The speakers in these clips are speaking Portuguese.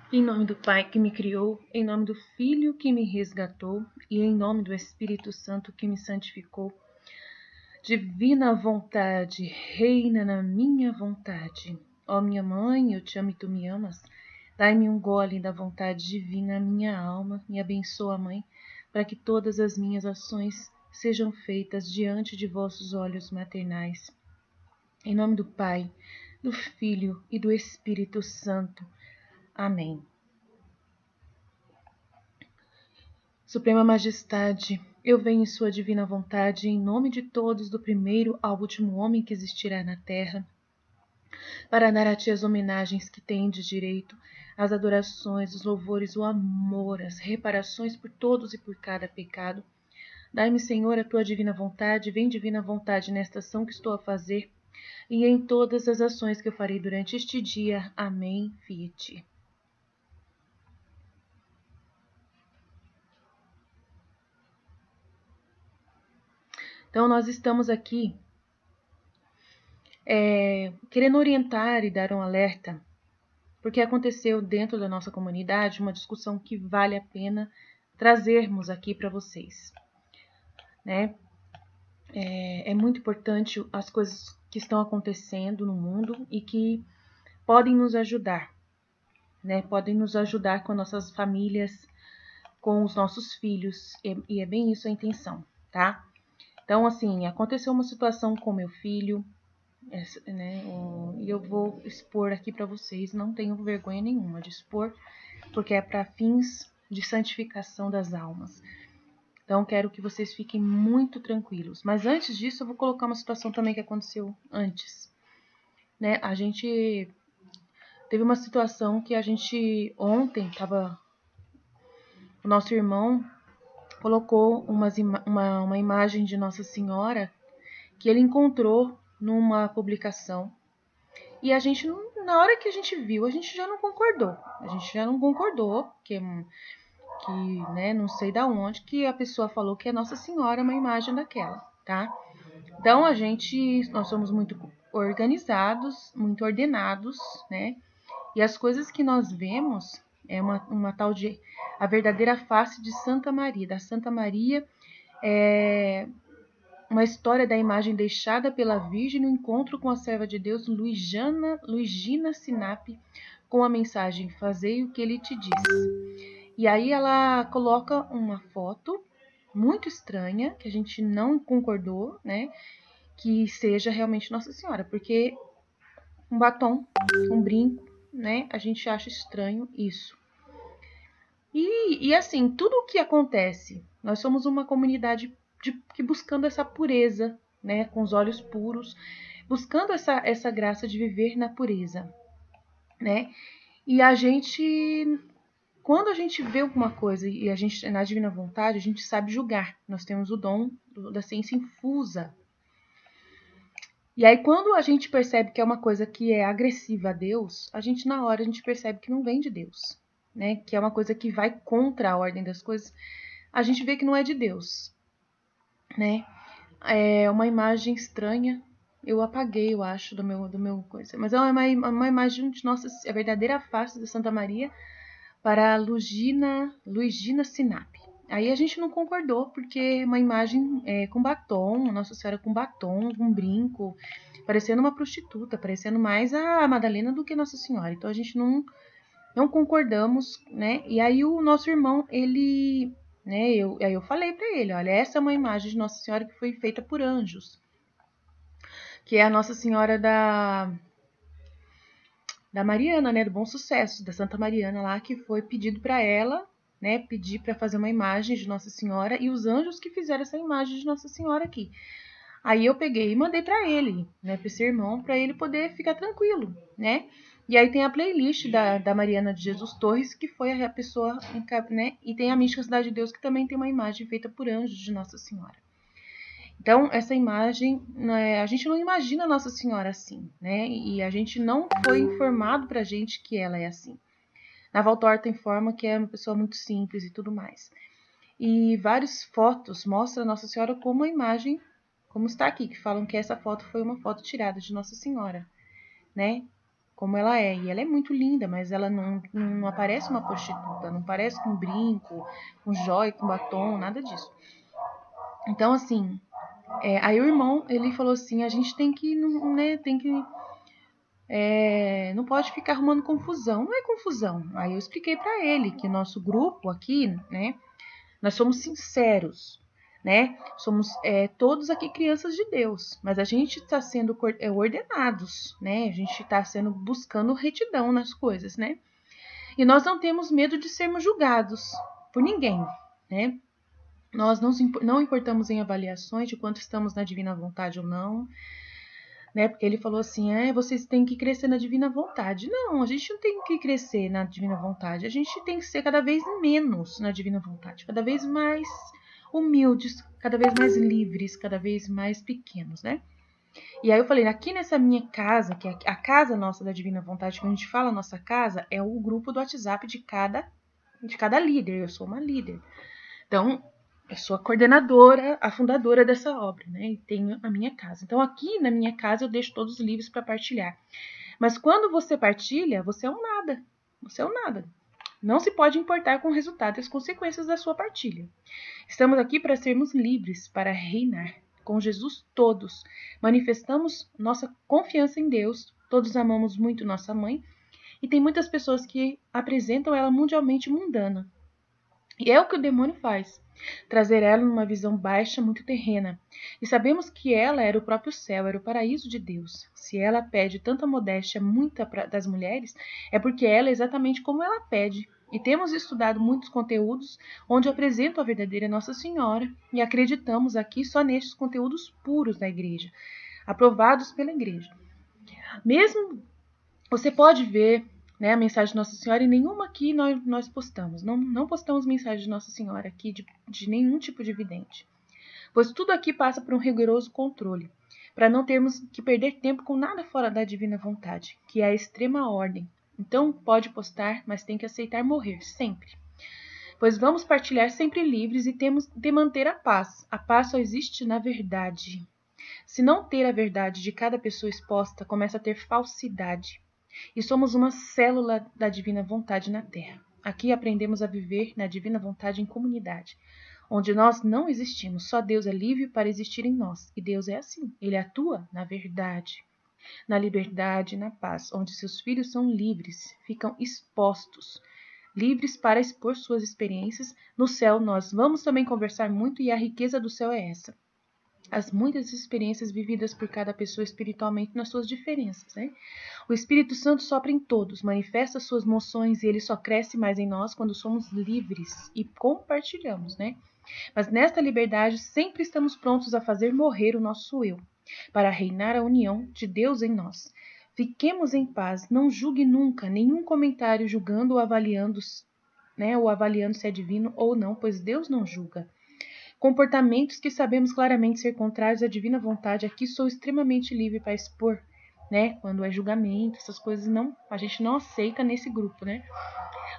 Em nome do Pai que me criou, em nome do Filho que me resgatou e em nome do Espírito Santo que me santificou. Divina vontade, reina na minha vontade. Ó minha mãe, eu te amo e tu me amas. Dai-me um gole da vontade divina, minha alma, me abençoa, Mãe, para que todas as minhas ações sejam feitas diante de vossos olhos maternais. Em nome do Pai, do Filho e do Espírito Santo. Amém. Suprema Majestade, eu venho em sua divina vontade, em nome de todos, do primeiro ao último homem que existirá na terra, para dar a ti as homenagens que tendes direito, as adorações, os louvores, o amor, as reparações por todos e por cada pecado. Dai-me, Senhor, a tua divina vontade, vem divina vontade nesta ação que estou a fazer, e em todas as ações que eu farei durante este dia. Amém. Fiat. Então, nós estamos aqui querendo orientar e dar um alerta, porque aconteceu dentro da nossa comunidade uma discussão que vale a pena trazermos aqui para vocês, né? É muito importante as coisas que estão acontecendo no mundo e que podem nos ajudar, né? Podem nos ajudar com nossas famílias, com os nossos filhos, e é bem isso a intenção, tá? Então, assim, aconteceu uma situação com meu filho, né? E eu vou expor aqui para vocês, não tenho vergonha nenhuma de expor, porque é para fins de santificação das almas. Então, quero que vocês fiquem muito tranquilos. Mas antes disso, eu vou colocar uma situação também que aconteceu antes, né? A gente teve uma situação que a gente ontem o nosso irmão colocou uma imagem de Nossa Senhora que ele encontrou numa publicação. E a gente, na hora que a gente viu, a gente já não concordou. A gente já não concordou, que né, não sei da onde, que a pessoa falou que é Nossa Senhora uma imagem daquela, tá? Então nós somos muito organizados, muito ordenados, né? E as coisas que nós vemos é uma tal de a verdadeira face de Santa Maria, da Santa Maria, uma história da imagem deixada pela Virgem no encontro com a serva de Deus, Luigina Sinapi, com a mensagem: fazei o que ele te diz. E aí ela coloca uma foto muito estranha, que a gente não concordou, né? Que seja realmente Nossa Senhora, porque um batom, um brinco, né? A gente acha estranho isso. E assim, tudo o que acontece, nós somos uma comunidade que buscando essa pureza, né? Com os olhos puros, buscando essa graça de viver na pureza, né? E a gente, quando a gente vê alguma coisa e a gente na divina vontade, a gente sabe julgar. Nós temos o dom da ciência infusa. E aí quando a gente percebe que é uma coisa que é agressiva a Deus, a gente na hora a gente percebe que não vem de Deus, né? Que é uma coisa que vai contra a ordem das coisas, a gente vê que não é de Deus, né? É uma imagem estranha. Eu apaguei, eu acho, do meu coisa. Mas é uma imagem de nossa, a verdadeira face de Santa Maria para Luigina Sinapi. Aí a gente não concordou, porque é uma imagem com batom, Nossa Senhora com batom, com brinco, parecendo uma prostituta, parecendo mais a Madalena do que Nossa Senhora. Então a gente não concordamos, né? E aí o nosso irmão, ele, né? Aí eu falei para ele, olha, essa é uma imagem de Nossa Senhora que foi feita por anjos, que é a Nossa Senhora da Mariana, né, do Bom Sucesso, da Santa Mariana lá, que foi pedido para ela, né, pedir para fazer uma imagem de Nossa Senhora e os anjos que fizeram essa imagem de Nossa Senhora aqui. Aí eu peguei e mandei para ele, né, para esse irmão, para ele poder ficar tranquilo, né? E aí tem a playlist da Mariana de Jesus Torres, que foi a pessoa, né? E tem a Mística Cidade de Deus, que também tem uma imagem feita por anjos de Nossa Senhora. Então, essa imagem, né, a gente não imagina Nossa Senhora assim, né? E a gente não foi informado pra gente que ela é assim. Na Valtorta informa que é uma pessoa muito simples e tudo mais. E várias fotos mostram Nossa Senhora como a imagem, como está aqui, que falam que essa foto foi uma foto tirada de Nossa Senhora, né? como ela é. E ela é muito linda, mas ela não aparece uma prostituta, não parece com brinco, com joia, com batom, nada disso. Então, assim, aí o irmão, ele falou assim, a gente tem que, né, não pode ficar arrumando confusão. Não é confusão. Aí eu expliquei pra ele que o nosso grupo aqui, né, nós somos sinceros, né? Somos todos aqui crianças de Deus, mas a gente está sendo ordenados, né? A gente está buscando retidão nas coisas, né? E nós não temos medo de sermos julgados por ninguém, né? Nós não importamos em avaliações de quanto estamos na divina vontade ou não, né? Porque ele falou assim, vocês têm que crescer na divina vontade. Não, a gente não tem que crescer na divina vontade. A gente tem que ser cada vez menos na divina vontade, cada vez mais humildes, cada vez mais livres, cada vez mais pequenos, né? E aí eu falei, aqui nessa minha casa, que é a casa nossa da divina vontade, quando a gente fala nossa casa, é o grupo do WhatsApp de cada líder. Eu sou uma líder. Então, eu sou a coordenadora, a fundadora dessa obra, né? E tenho a minha casa. Então, aqui na minha casa, eu deixo todos os livros para partilhar. Mas quando você partilha, você é um nada. Você é um nada. Não se pode importar com o resultado e as consequências da sua partilha. Estamos aqui para sermos livres, para reinar. Com Jesus todos. Manifestamos nossa confiança em Deus. Todos amamos muito nossa mãe. E tem muitas pessoas que apresentam ela mundialmente mundana. E é o que o demônio faz. Trazer ela numa visão baixa, muito terrena. E sabemos que ela era o próprio céu, era o paraíso de Deus. Se ela pede tanta modéstia muita das mulheres, é porque ela é exatamente como ela pede. E temos estudado muitos conteúdos onde apresentam a verdadeira Nossa Senhora e acreditamos aqui só nestes conteúdos puros da igreja, aprovados pela igreja. Mesmo você pode ver, né, a mensagem de Nossa Senhora e nenhuma aqui nós postamos. Não postamos mensagem de Nossa Senhora aqui de nenhum tipo de vidente. Pois tudo aqui passa por um rigoroso controle, para não termos que perder tempo com nada fora da divina vontade, que é a extrema ordem. Então pode postar, mas tem que aceitar morrer, sempre. Pois vamos partilhar sempre livres e temos de manter a paz. A paz só existe na verdade. Se não ter a verdade de cada pessoa exposta, começa a ter falsidade. E somos uma célula da divina vontade na Terra. Aqui aprendemos a viver na divina vontade em comunidade, onde nós não existimos, só Deus é livre para existir em nós. E Deus é assim, Ele atua na verdade, na liberdade e na paz, onde seus filhos são livres, ficam expostos, livres para expor suas experiências. No céu nós vamos também conversar muito e a riqueza do céu é essa. As muitas experiências vividas por cada pessoa espiritualmente nas suas diferenças, né? O Espírito Santo sopra em todos, manifesta suas moções e ele só cresce mais em nós quando somos livres e compartilhamos, né? Mas nesta liberdade sempre estamos prontos a fazer morrer o nosso eu, para reinar a união de Deus em nós. Fiquemos em paz, não julgue nunca nenhum comentário julgando ou avaliando, né, ou avaliando se é divino ou não, pois Deus não julga. Comportamentos que sabemos claramente ser contrários à divina vontade, aqui sou extremamente livre para expor, né? Quando é julgamento, essas coisas a gente não aceita nesse grupo, né?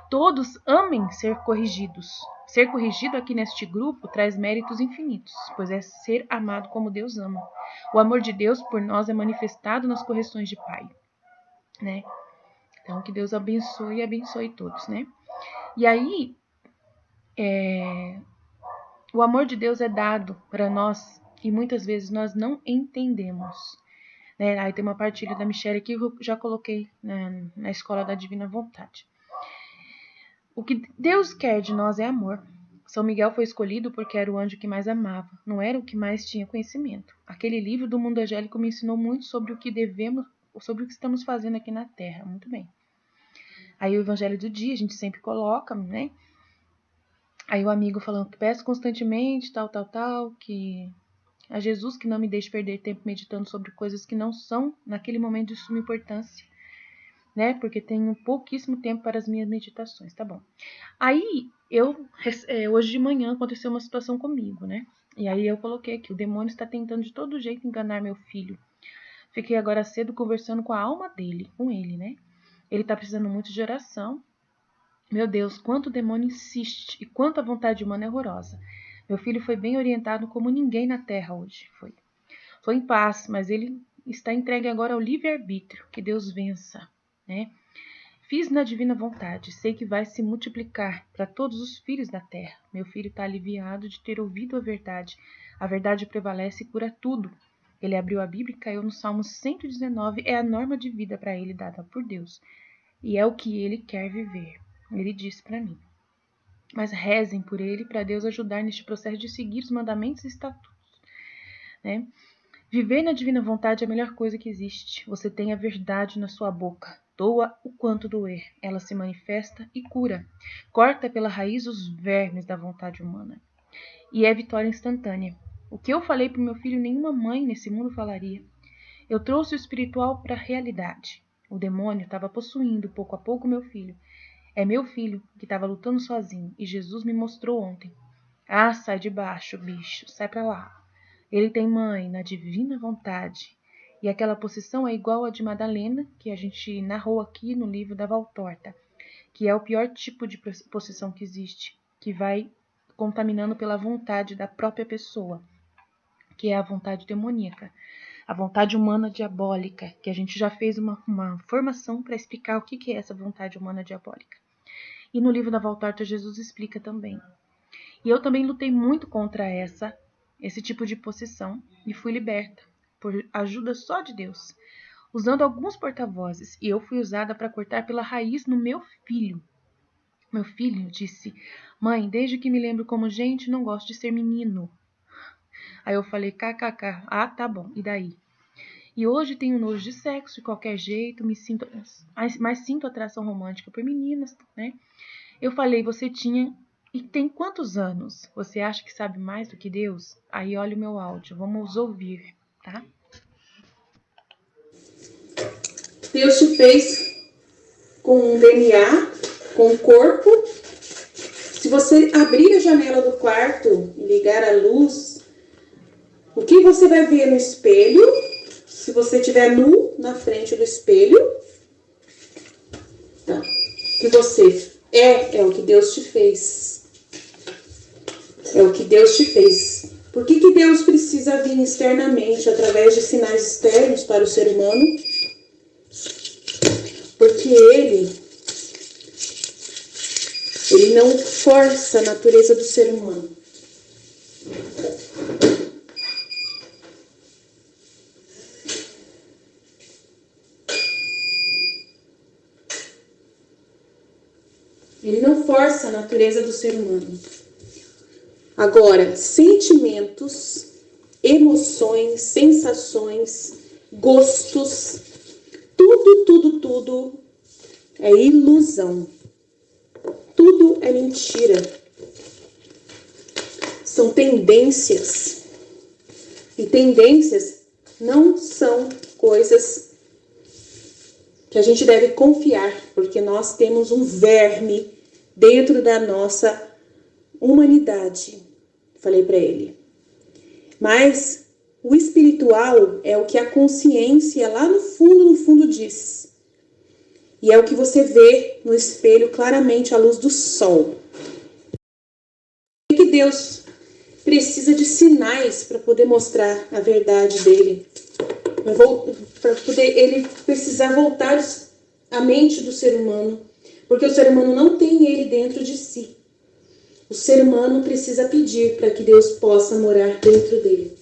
Todos amem ser corrigidos. Ser corrigido aqui neste grupo traz méritos infinitos, pois é ser amado como Deus ama. O amor de Deus por nós é manifestado nas correções de Pai, né? Então, que Deus abençoe e abençoe todos, né? E aí, o amor de Deus é dado para nós e muitas vezes nós não entendemos. Né? Aí tem uma partilha da Michelle que eu já coloquei na Escola da Divina Vontade. O que Deus quer de nós é amor. São Miguel foi escolhido porque era o anjo que mais amava, não era o que mais tinha conhecimento. Aquele livro do mundo angélico me ensinou muito sobre o que sobre o que estamos fazendo aqui na Terra. Muito bem. Aí o Evangelho do dia a gente sempre coloca, né? Aí o amigo falando que peço constantemente, tal, que a Jesus que não me deixe perder tempo meditando sobre coisas que não são, naquele momento, de suma importância, né? Porque tenho pouquíssimo tempo para as minhas meditações, tá bom. Aí, hoje de manhã aconteceu uma situação comigo, né? E aí eu coloquei aqui, o demônio está tentando de todo jeito enganar meu filho. Fiquei agora cedo conversando com a alma dele, com ele, né? Ele tá precisando muito de oração. Meu Deus, quanto o demônio insiste e quanto a vontade humana é horrorosa. Meu filho foi bem orientado como ninguém na Terra hoje. Foi em paz, mas ele está entregue agora ao livre-arbítrio. Que Deus vença. né? Fiz na divina vontade, sei que vai se multiplicar para todos os filhos da terra. Meu filho está aliviado de ter ouvido a verdade. A verdade prevalece e cura tudo. Ele abriu a Bíblia e caiu no Salmo 119, é a norma de vida para ele dada por Deus. E é o que ele quer viver. Ele disse para mim. Mas rezem por ele para Deus ajudar neste processo de seguir os mandamentos e estatutos, né? Viver na divina vontade é a melhor coisa que existe. Você tem a verdade na sua boca. Doa o quanto doer. Ela se manifesta e cura. Corta pela raiz os vermes da vontade humana. E é vitória instantânea. O que eu falei para o meu filho, nenhuma mãe nesse mundo falaria. Eu trouxe o espiritual para a realidade. O demônio estava possuindo pouco a pouco meu filho. É meu filho que estava lutando sozinho. E Jesus me mostrou ontem. Ah, sai de baixo, bicho. Sai para lá. Ele tem mãe na divina vontade. E aquela possessão é igual a de Madalena, que a gente narrou aqui no livro da Valtorta, que é o pior tipo de possessão que existe, que vai contaminando pela vontade da própria pessoa, que é a vontade demoníaca, a vontade humana diabólica, que a gente já fez uma formação para explicar o que é essa vontade humana diabólica. E no livro da Valtorta, Jesus explica também. E eu também lutei muito contra esse tipo de possessão e fui liberta, por ajuda só de Deus, usando alguns porta-vozes, e eu fui usada para cortar pela raiz no meu filho. Meu filho disse, mãe, desde que me lembro como gente, não gosto de ser menino. Aí eu falei, kkk, ah, tá bom, e daí? E hoje tenho nojo de sexo, de qualquer jeito, mas sinto atração romântica por meninas, né? Eu falei, você tinha e tem quantos anos? Você acha que sabe mais do que Deus? Aí olha o meu áudio, vamos ouvir, tá? Deus te fez com um DNA, com um corpo. Se você abrir a janela do quarto e ligar a luz, o que você vai ver no espelho? Se você estiver nu na frente do espelho, tá? O que você é o que Deus te fez. É o que Deus te fez. Por que Deus precisa vir externamente, através de sinais externos para o ser humano? Porque Ele não força a natureza do ser humano. Ele não força a natureza do ser humano. Agora, sentimentos, emoções, sensações, gostos, tudo é ilusão. Tudo é mentira. São tendências. E tendências não são coisas que a gente deve confiar, porque nós temos um verme dentro da nossa humanidade. Falei para ele. Mas o espiritual é o que a consciência lá no fundo diz. E é o que você vê no espelho claramente à luz do sol. Por que Deus precisa de sinais para poder mostrar a verdade dele? Para poder ele precisar voltar a mente do ser humano. Porque o ser humano não tem ele dentro de si. O ser humano precisa pedir para que Deus possa morar dentro dele.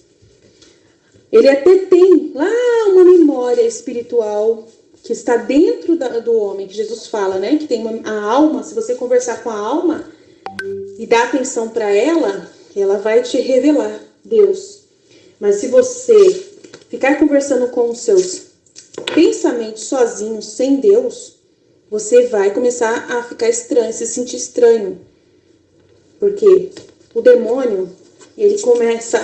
Ele até tem lá uma memória espiritual que está dentro do homem, que Jesus fala, né? Que tem a alma, se você conversar com a alma e dar atenção para ela, ela vai te revelar Deus. Mas se você ficar conversando com os seus pensamentos sozinho, sem Deus, você vai começar a ficar estranho, se sentir estranho. Porque o demônio, ele começa,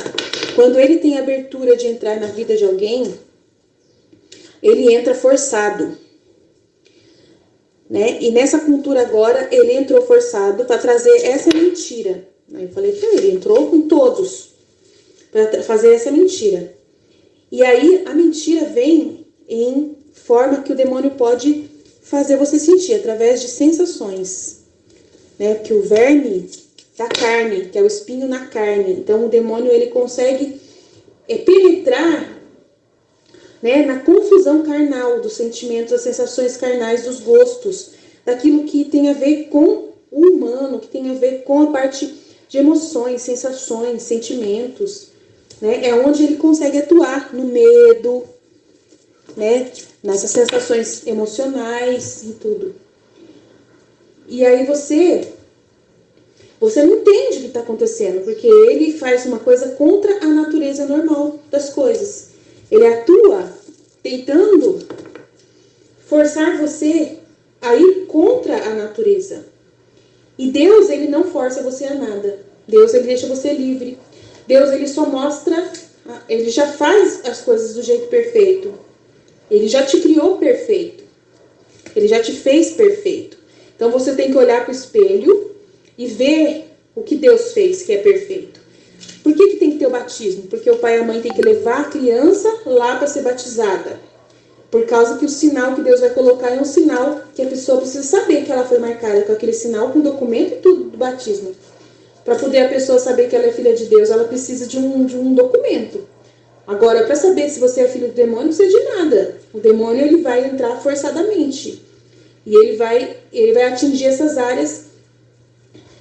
quando ele tem abertura de entrar na vida de alguém, ele entra forçado, né? E nessa cultura agora, ele entrou forçado para trazer essa mentira. Aí eu falei para ele, entrou com todos para fazer essa mentira. E aí a mentira vem em forma que o demônio pode fazer você sentir, através de sensações, né? Que o verme da carne, que é o espinho na carne. Então o demônio ele consegue penetrar né? Na confusão carnal dos sentimentos, das sensações carnais, dos gostos, daquilo que tem a ver com o humano, que tem a ver com a parte de emoções, sensações, sentimentos, né? É onde ele consegue atuar no medo, né? Nessas sensações emocionais e tudo. E aí você não entende o que está acontecendo, porque ele faz uma coisa contra a natureza normal das coisas. Ele atua tentando forçar você a ir contra a natureza. E Deus, ele não força você a nada. Deus, ele deixa você livre. Deus, ele só mostra, ele já faz as coisas do jeito perfeito. Ele já te criou perfeito. Ele já te fez perfeito. Então você tem que olhar para o espelho e ver o que Deus fez, que é perfeito. Por que tem que ter o batismo? Porque o pai e a mãe tem que levar a criança lá para ser batizada. Por causa que o sinal que Deus vai colocar é um sinal que a pessoa precisa saber que ela foi marcada com aquele sinal, com documento e tudo do batismo. Para poder a pessoa saber que ela é filha de Deus, ela precisa de um documento. Agora, para saber se você é filho do demônio, não precisa de nada. O demônio, ele vai entrar forçadamente. E ele vai atingir essas áreas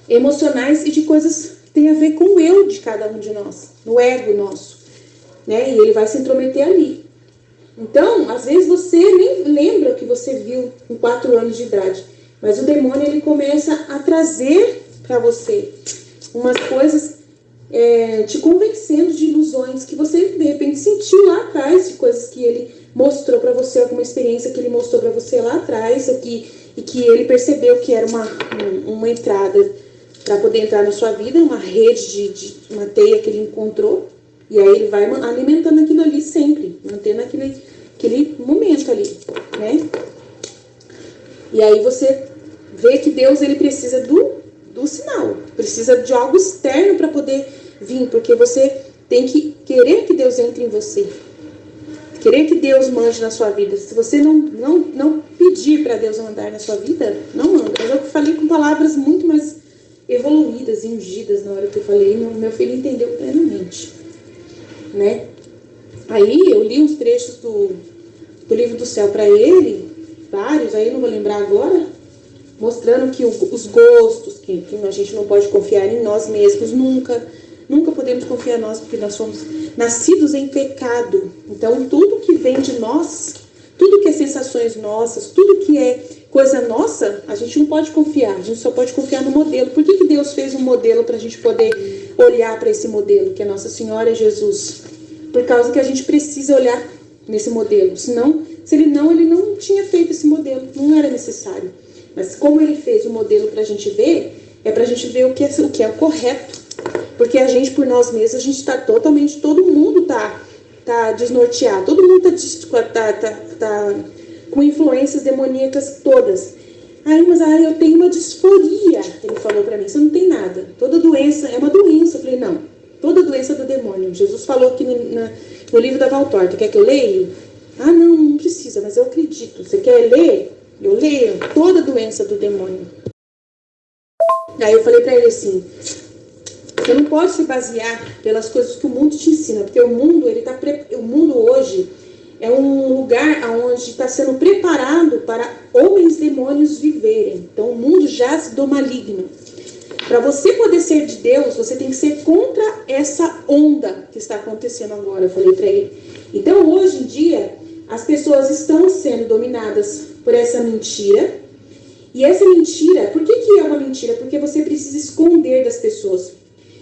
emocionais e de coisas que tem a ver com o eu de cada um de nós, no ego nosso, né? E ele vai se intrometer ali. Então, às vezes você nem lembra o que você viu com 4 anos de idade, mas o demônio, ele começa a trazer para você umas coisas te convencendo de ilusões que você de repente sentiu lá atrás, de coisas que ele mostrou para você, alguma experiência que ele mostrou para você lá atrás, e que ele percebeu que era uma entrada para poder entrar na sua vida, uma rede de uma teia que ele encontrou, e aí ele vai alimentando aquilo ali sempre, mantendo aquele momento ali, né? E aí você vê que Deus, ele precisa do sinal, precisa de algo externo para poder vir, porque você tem que querer que Deus entre em você, querer que Deus mande na sua vida. Se você não pedir para Deus andar na sua vida, não anda. Mas eu falei com palavras muito mais evoluídas e ungidas na hora que eu falei, meu filho entendeu plenamente, né? Aí eu li uns trechos do livro do céu para ele, vários, aí eu não vou lembrar agora, mostrando que os gostos, que a gente não pode confiar em nós mesmos, nunca podemos confiar em nós, porque nós somos nascidos em pecado. Então tudo que vem de nós, tudo que é sensações nossas, tudo que é coisa nossa, a gente não pode confiar, a gente só pode confiar no modelo. Por que Deus fez um modelo para a gente poder olhar para esse modelo, que é Nossa Senhora e Jesus? Por causa que a gente precisa olhar nesse modelo, senão, ele não tinha feito esse modelo, não era necessário. Mas como ele fez o modelo para a gente ver, é para a gente ver o que é o correto. Porque a gente, por nós mesmos, a gente está totalmente, todo mundo tá desnorteado, todo mundo tá com influências demoníacas todas. Mas eu tenho uma disforia, ele falou para mim, você não tem nada, toda doença é uma doença. Eu falei, não, toda doença é do demônio. Jesus falou aqui no livro da Valtorta, quer que eu leia? Não precisa, mas eu acredito. Você quer ler? Eu leio. Toda doença do demônio. Aí eu falei para ele assim, você não pode se basear pelas coisas que o mundo te ensina, porque o mundo hoje é um lugar onde está sendo preparado para homens demônios viverem. Então o mundo jaz do maligno. Para você poder ser de Deus, você tem que ser contra essa onda que está acontecendo agora, eu falei para ele. Então hoje em dia, as pessoas estão sendo dominadas por essa mentira. E essa mentira, por que é uma mentira? Porque você precisa esconder das pessoas.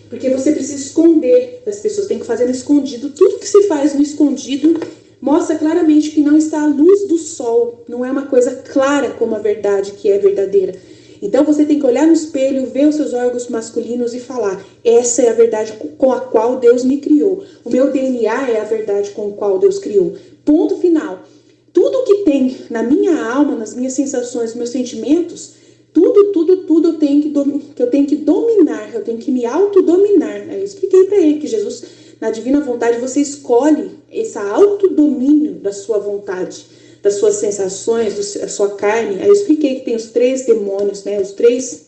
Porque você precisa esconder das pessoas, tem que fazer no escondido. Tudo que se faz no escondido mostra claramente que não está à luz do sol. Não é uma coisa clara como a verdade, que é verdadeira. Então você tem que olhar no espelho, ver os seus órgãos masculinos e falar, essa é a verdade com a qual Deus me criou. O meu DNA é a verdade com a qual Deus criou. Ponto final. Tudo que tem na minha alma, nas minhas sensações, nos meus sentimentos, tudo eu tenho que dominar, eu tenho que me autodominar. Eu expliquei para ele que Jesus, na divina vontade, você escolhe esse autodomínio da sua vontade, das suas sensações, da sua carne. Aí eu expliquei que tem os 3 demônios, né, os 3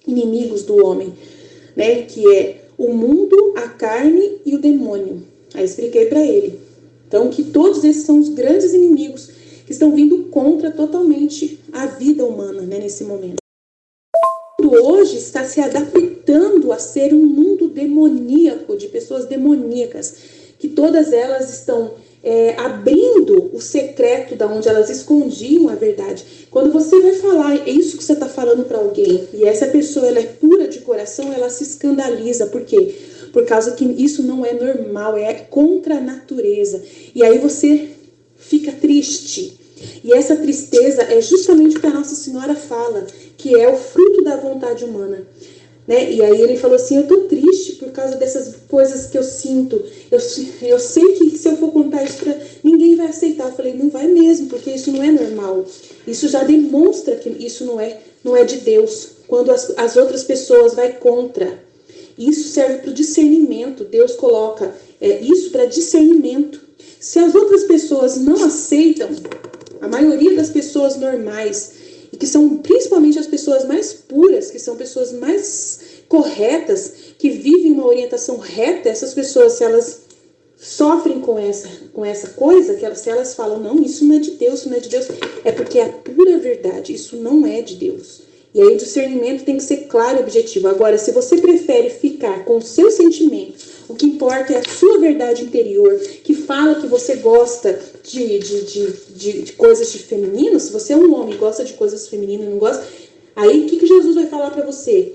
inimigos do homem, né, que é o mundo, a carne e o demônio. Aí eu expliquei para ele. Então, que todos esses são os grandes inimigos que estão vindo contra totalmente a vida humana, né, nesse momento. O mundo hoje está se adaptando a ser um mundo demoníaco, de pessoas demoníacas, que todas elas estão abrindo o secreto da onde elas escondiam a verdade. Quando você vai falar, é isso que você está falando para alguém, e essa pessoa ela é pura de coração, ela se escandaliza. Por quê? Por causa que isso não é normal, é contra a natureza. E aí você fica triste. E essa tristeza é justamente o que a Nossa Senhora fala, que é o fruto da vontade humana. Né? E aí ele falou assim, eu tô triste por causa dessas coisas que eu sinto. Eu sei que se eu for contar isso pra ninguém vai aceitar. Eu falei, não vai mesmo, porque isso não é normal. Isso já demonstra que isso não é de Deus. Quando as outras pessoas vai contra. Isso serve para o discernimento. Deus coloca isso para discernimento. Se as outras pessoas não aceitam, a maioria das pessoas normais, e que são principalmente as pessoas mais puras, que são pessoas mais corretas, que vivem uma orientação reta, essas pessoas, se elas sofrem com essa coisa, se elas falam, não, isso não é de Deus, isso não é de Deus, é porque é a pura verdade, isso não é de Deus. E aí o discernimento tem que ser claro e objetivo. Agora, se você prefere ficar com o seu sentimento, o que importa é a sua verdade interior, que fala que você gosta de coisas de feminino, se você é um homem e gosta de coisas femininas, não gosta, aí o que Jesus vai falar para você?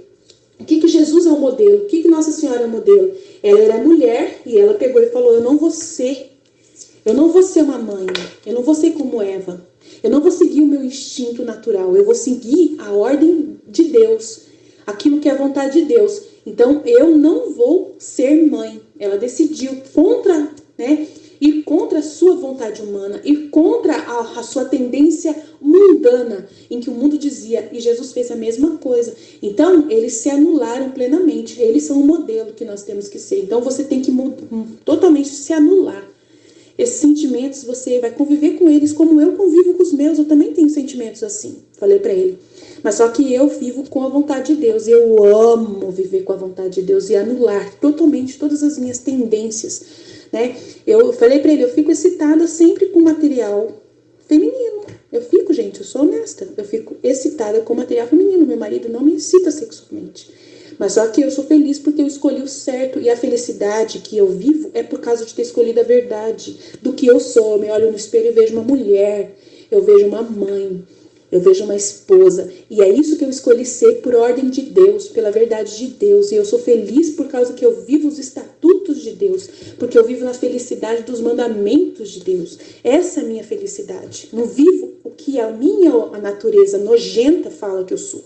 O que Jesus é o modelo? O que Nossa Senhora é o modelo? Ela era mulher e ela pegou e falou, eu não vou ser uma mãe, eu não vou ser como Eva. Eu não vou seguir o meu instinto natural, eu vou seguir a ordem de Deus, aquilo que é a vontade de Deus. Então, eu não vou ser mãe. Ela decidiu ir contra a sua vontade humana, ir contra a sua tendência mundana, em que o mundo dizia, e Jesus fez a mesma coisa. Então, eles se anularam plenamente, eles são o modelo que nós temos que ser. Então, você tem que totalmente se anular. Esses sentimentos, você vai conviver com eles como eu convivo com os meus. Eu também tenho sentimentos assim, falei pra ele. Mas só que eu vivo com a vontade de Deus. Eu amo viver com a vontade de Deus e anular totalmente todas as minhas tendências, né? Eu falei pra ele, eu fico excitada sempre com material feminino. Eu fico, gente, eu sou honesta. Eu fico excitada com material feminino. Meu marido não me excita sexualmente. Mas só que eu sou feliz porque eu escolhi o certo. E a felicidade que eu vivo é por causa de ter escolhido a verdade do que eu sou. Eu me olho no espelho e vejo uma mulher, eu vejo uma mãe, eu vejo uma esposa. E é isso que eu escolhi ser por ordem de Deus, pela verdade de Deus. E eu sou feliz por causa que eu vivo os estatutos de Deus, porque eu vivo na felicidade dos mandamentos de Deus. Essa é a minha felicidade. Não vivo o que a natureza nojenta fala que eu sou.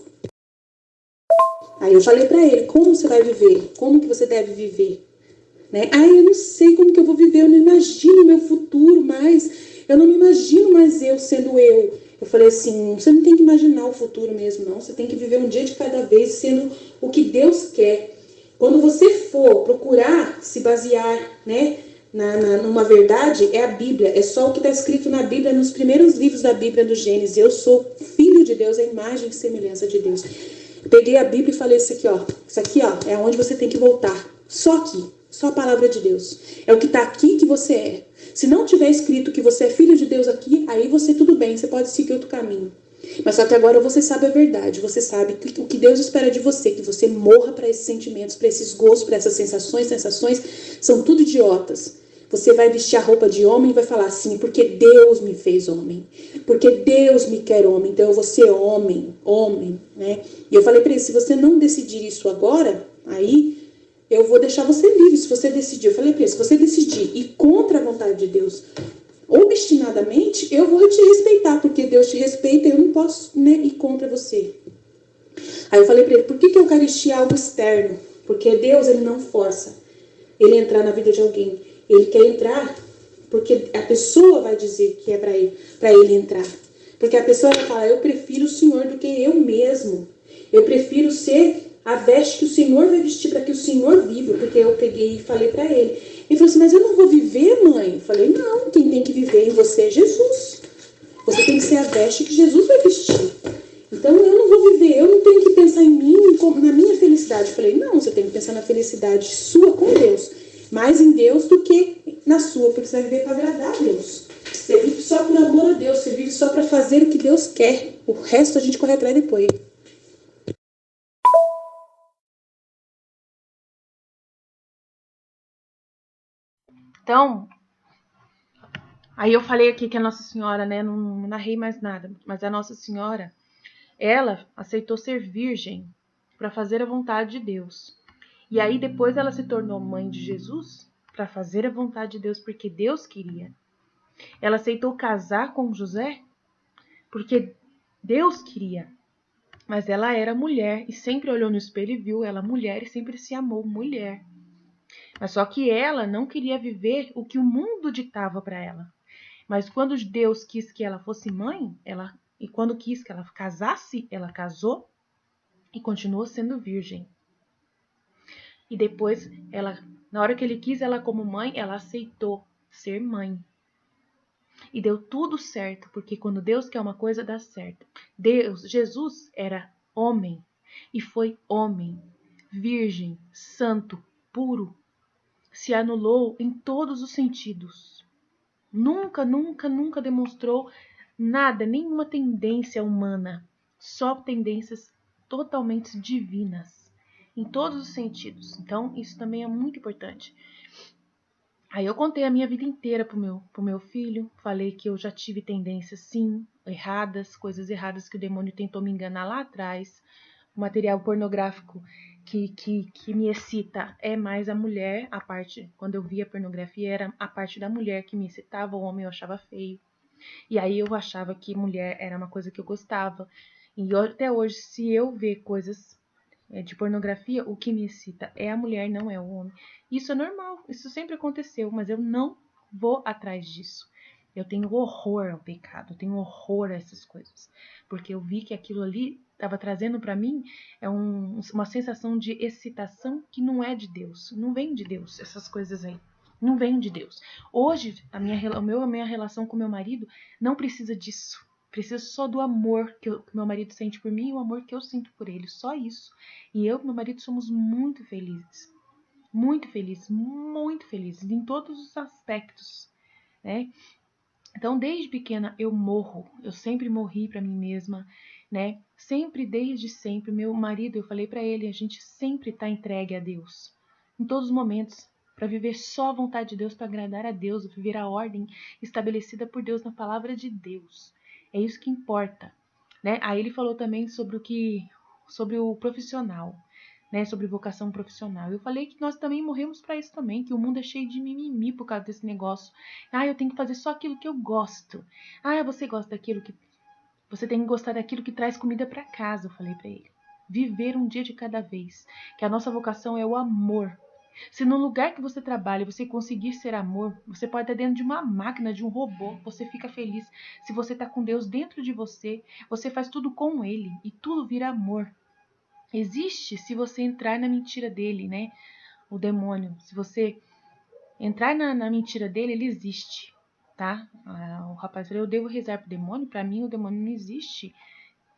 Aí eu falei pra ele, como você vai viver? Como que você deve viver? Né? Eu não sei como que eu vou viver, eu não imagino o meu futuro mais, eu não me imagino mais eu sendo eu. Eu falei assim, você não tem que imaginar o futuro mesmo, não. Você tem que viver um dia de cada vez, sendo o que Deus quer. Quando você for procurar se basear, né, numa verdade, é a Bíblia. É só o que está escrito na Bíblia, nos primeiros livros da Bíblia do Gênesis. Eu sou filho de Deus, a imagem e semelhança de Deus. Peguei a Bíblia e falei isso aqui, é onde você tem que voltar. Só aqui, só a palavra de Deus. É o que está aqui que você é. Se não tiver escrito que você é filho de Deus aqui, aí você tudo bem, você pode seguir outro caminho. Mas só que agora você sabe a verdade, você sabe o que Deus espera de você, que você morra para esses sentimentos, para esses gostos, para essas sensações são tudo idiotas. Você vai vestir a roupa de homem e vai falar assim, porque Deus me fez homem, porque Deus me quer homem, então eu vou ser homem, né? E eu falei para ele, se você não decidir isso agora, aí eu vou deixar você livre, se você decidir. Eu falei para ele, se você decidir ir contra a vontade de Deus, obstinadamente, eu vou te respeitar, porque Deus te respeita, eu não posso, né, ir contra você. Aí eu falei para ele, por que a Eucaristia é algo externo? Porque Deus, ele não força ele entrar na vida de alguém. Ele quer entrar porque a pessoa vai dizer que é para ele entrar. Porque a pessoa vai falar, eu prefiro o Senhor do que eu mesmo. Eu prefiro ser a veste que o Senhor vai vestir para que o Senhor viva. Porque eu peguei e falei para ele. Ele falou assim, mas eu não vou viver, mãe? Eu falei, não, quem tem que viver em você é Jesus. Você tem que ser a veste que Jesus vai vestir. Então eu não vou viver, eu não tenho que pensar em mim, na minha felicidade. Eu falei, não, você tem que pensar na felicidade sua com Deus. Mais em Deus do que na sua, porque você vai viver para agradar a Deus. Você vive só por amor a Deus, você vive só para fazer o que Deus quer. O resto a gente corre atrás depois. Então, aí eu falei aqui que a Nossa Senhora, né, não narrei mais nada, mas a Nossa Senhora, ela aceitou ser virgem para fazer a vontade de Deus. E aí depois ela se tornou mãe de Jesus para fazer a vontade de Deus, porque Deus queria. Ela aceitou casar com José porque Deus queria. Mas ela era mulher e sempre olhou no espelho e viu ela mulher e sempre se amou mulher. Mas só que ela não queria viver o que o mundo ditava para ela. Mas quando Deus quis que ela fosse mãe, e quando quis que ela casasse, ela casou e continuou sendo virgem. E depois, na hora que ele quis ela como mãe, ela aceitou ser mãe. E deu tudo certo, porque quando Deus quer uma coisa, dá certo. Jesus era homem e foi homem, virgem, santo, puro. Se anulou em todos os sentidos. Nunca, nunca, nunca demonstrou nada, nenhuma tendência humana, só tendências totalmente divinas, em todos os sentidos. Então, isso também é muito importante. Aí eu contei a minha vida inteira pro meu filho, falei que eu já tive tendências, sim, erradas, coisas erradas que o demônio tentou me enganar lá atrás. O material pornográfico que me excita é mais a mulher, a parte, quando eu via pornografia, era a parte da mulher que me excitava, o homem eu achava feio. E aí eu achava que mulher era uma coisa que eu gostava. E até hoje, se eu ver coisas de pornografia, o que me excita é a mulher, não é o homem. Isso é normal, isso sempre aconteceu, mas eu não vou atrás disso. Eu tenho horror ao pecado, eu tenho horror a essas coisas, porque eu vi que aquilo ali estava trazendo para mim uma sensação de excitação que não é de Deus, não vem de Deus, essas coisas aí. Não vem de Deus. Hoje, a minha relação com meu marido não precisa disso. Precisa só do amor que meu marido sente por mim e o amor que eu sinto por ele. Só isso. E eu e meu marido somos muito felizes. Muito felizes. Muito felizes. Em todos os aspectos. Né? Então, desde pequena, eu morro. Eu sempre morri para mim mesma. Né? Sempre, desde sempre. Meu marido, eu falei para ele, a gente sempre está entregue a Deus. Em todos os momentos. Para viver só a vontade de Deus, para agradar a Deus, viver a ordem estabelecida por Deus na palavra de Deus. É isso que importa, né? Aí ele falou também sobre o profissional, né? Sobre vocação profissional. Eu falei que nós também morremos para isso também, que o mundo é cheio de mimimi por causa desse negócio. Ah, eu tenho que fazer só aquilo que eu gosto. Ah, você gosta daquilo que você tem que gostar daquilo que traz comida para casa, eu falei para ele. Viver um dia de cada vez, que a nossa vocação é o amor. Se no lugar que você trabalha você conseguir ser amor, você pode estar dentro de uma máquina, de um robô, você fica feliz. Se você está com Deus dentro de você, você faz tudo com Ele e tudo vira amor. Existe se você entrar na mentira dele, né? O demônio. Se você entrar na mentira dele, ele existe, tá? O rapaz falou, eu devo rezar pro demônio? Para mim o demônio não existe.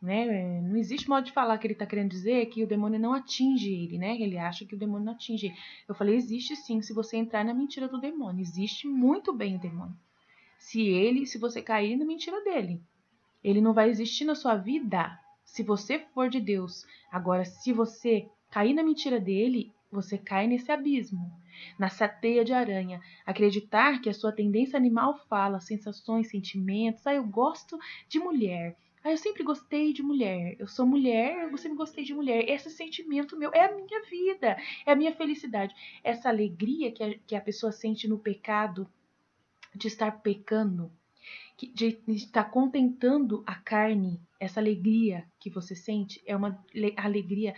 Né? Não existe modo de falar que ele está querendo dizer que o demônio não atinge ele, né? Ele acha que o demônio não atinge ele. Eu falei, existe sim, se você entrar na mentira do demônio. Existe muito bem o demônio. Se você cair na mentira dele, ele não vai existir na sua vida se você for de Deus. Agora, se você cair na mentira dele, você cai nesse abismo, nessa teia de aranha. Acreditar que a sua tendência animal fala, sensações, sentimentos. Ah, eu gosto de mulher. Ah, eu sempre gostei de mulher. Eu sou mulher, eu sempre gostei de mulher. Esse sentimento meu é a minha vida, é a minha felicidade. Essa alegria que a pessoa sente no pecado, de estar pecando, de estar contentando a carne, essa alegria que você sente é uma alegria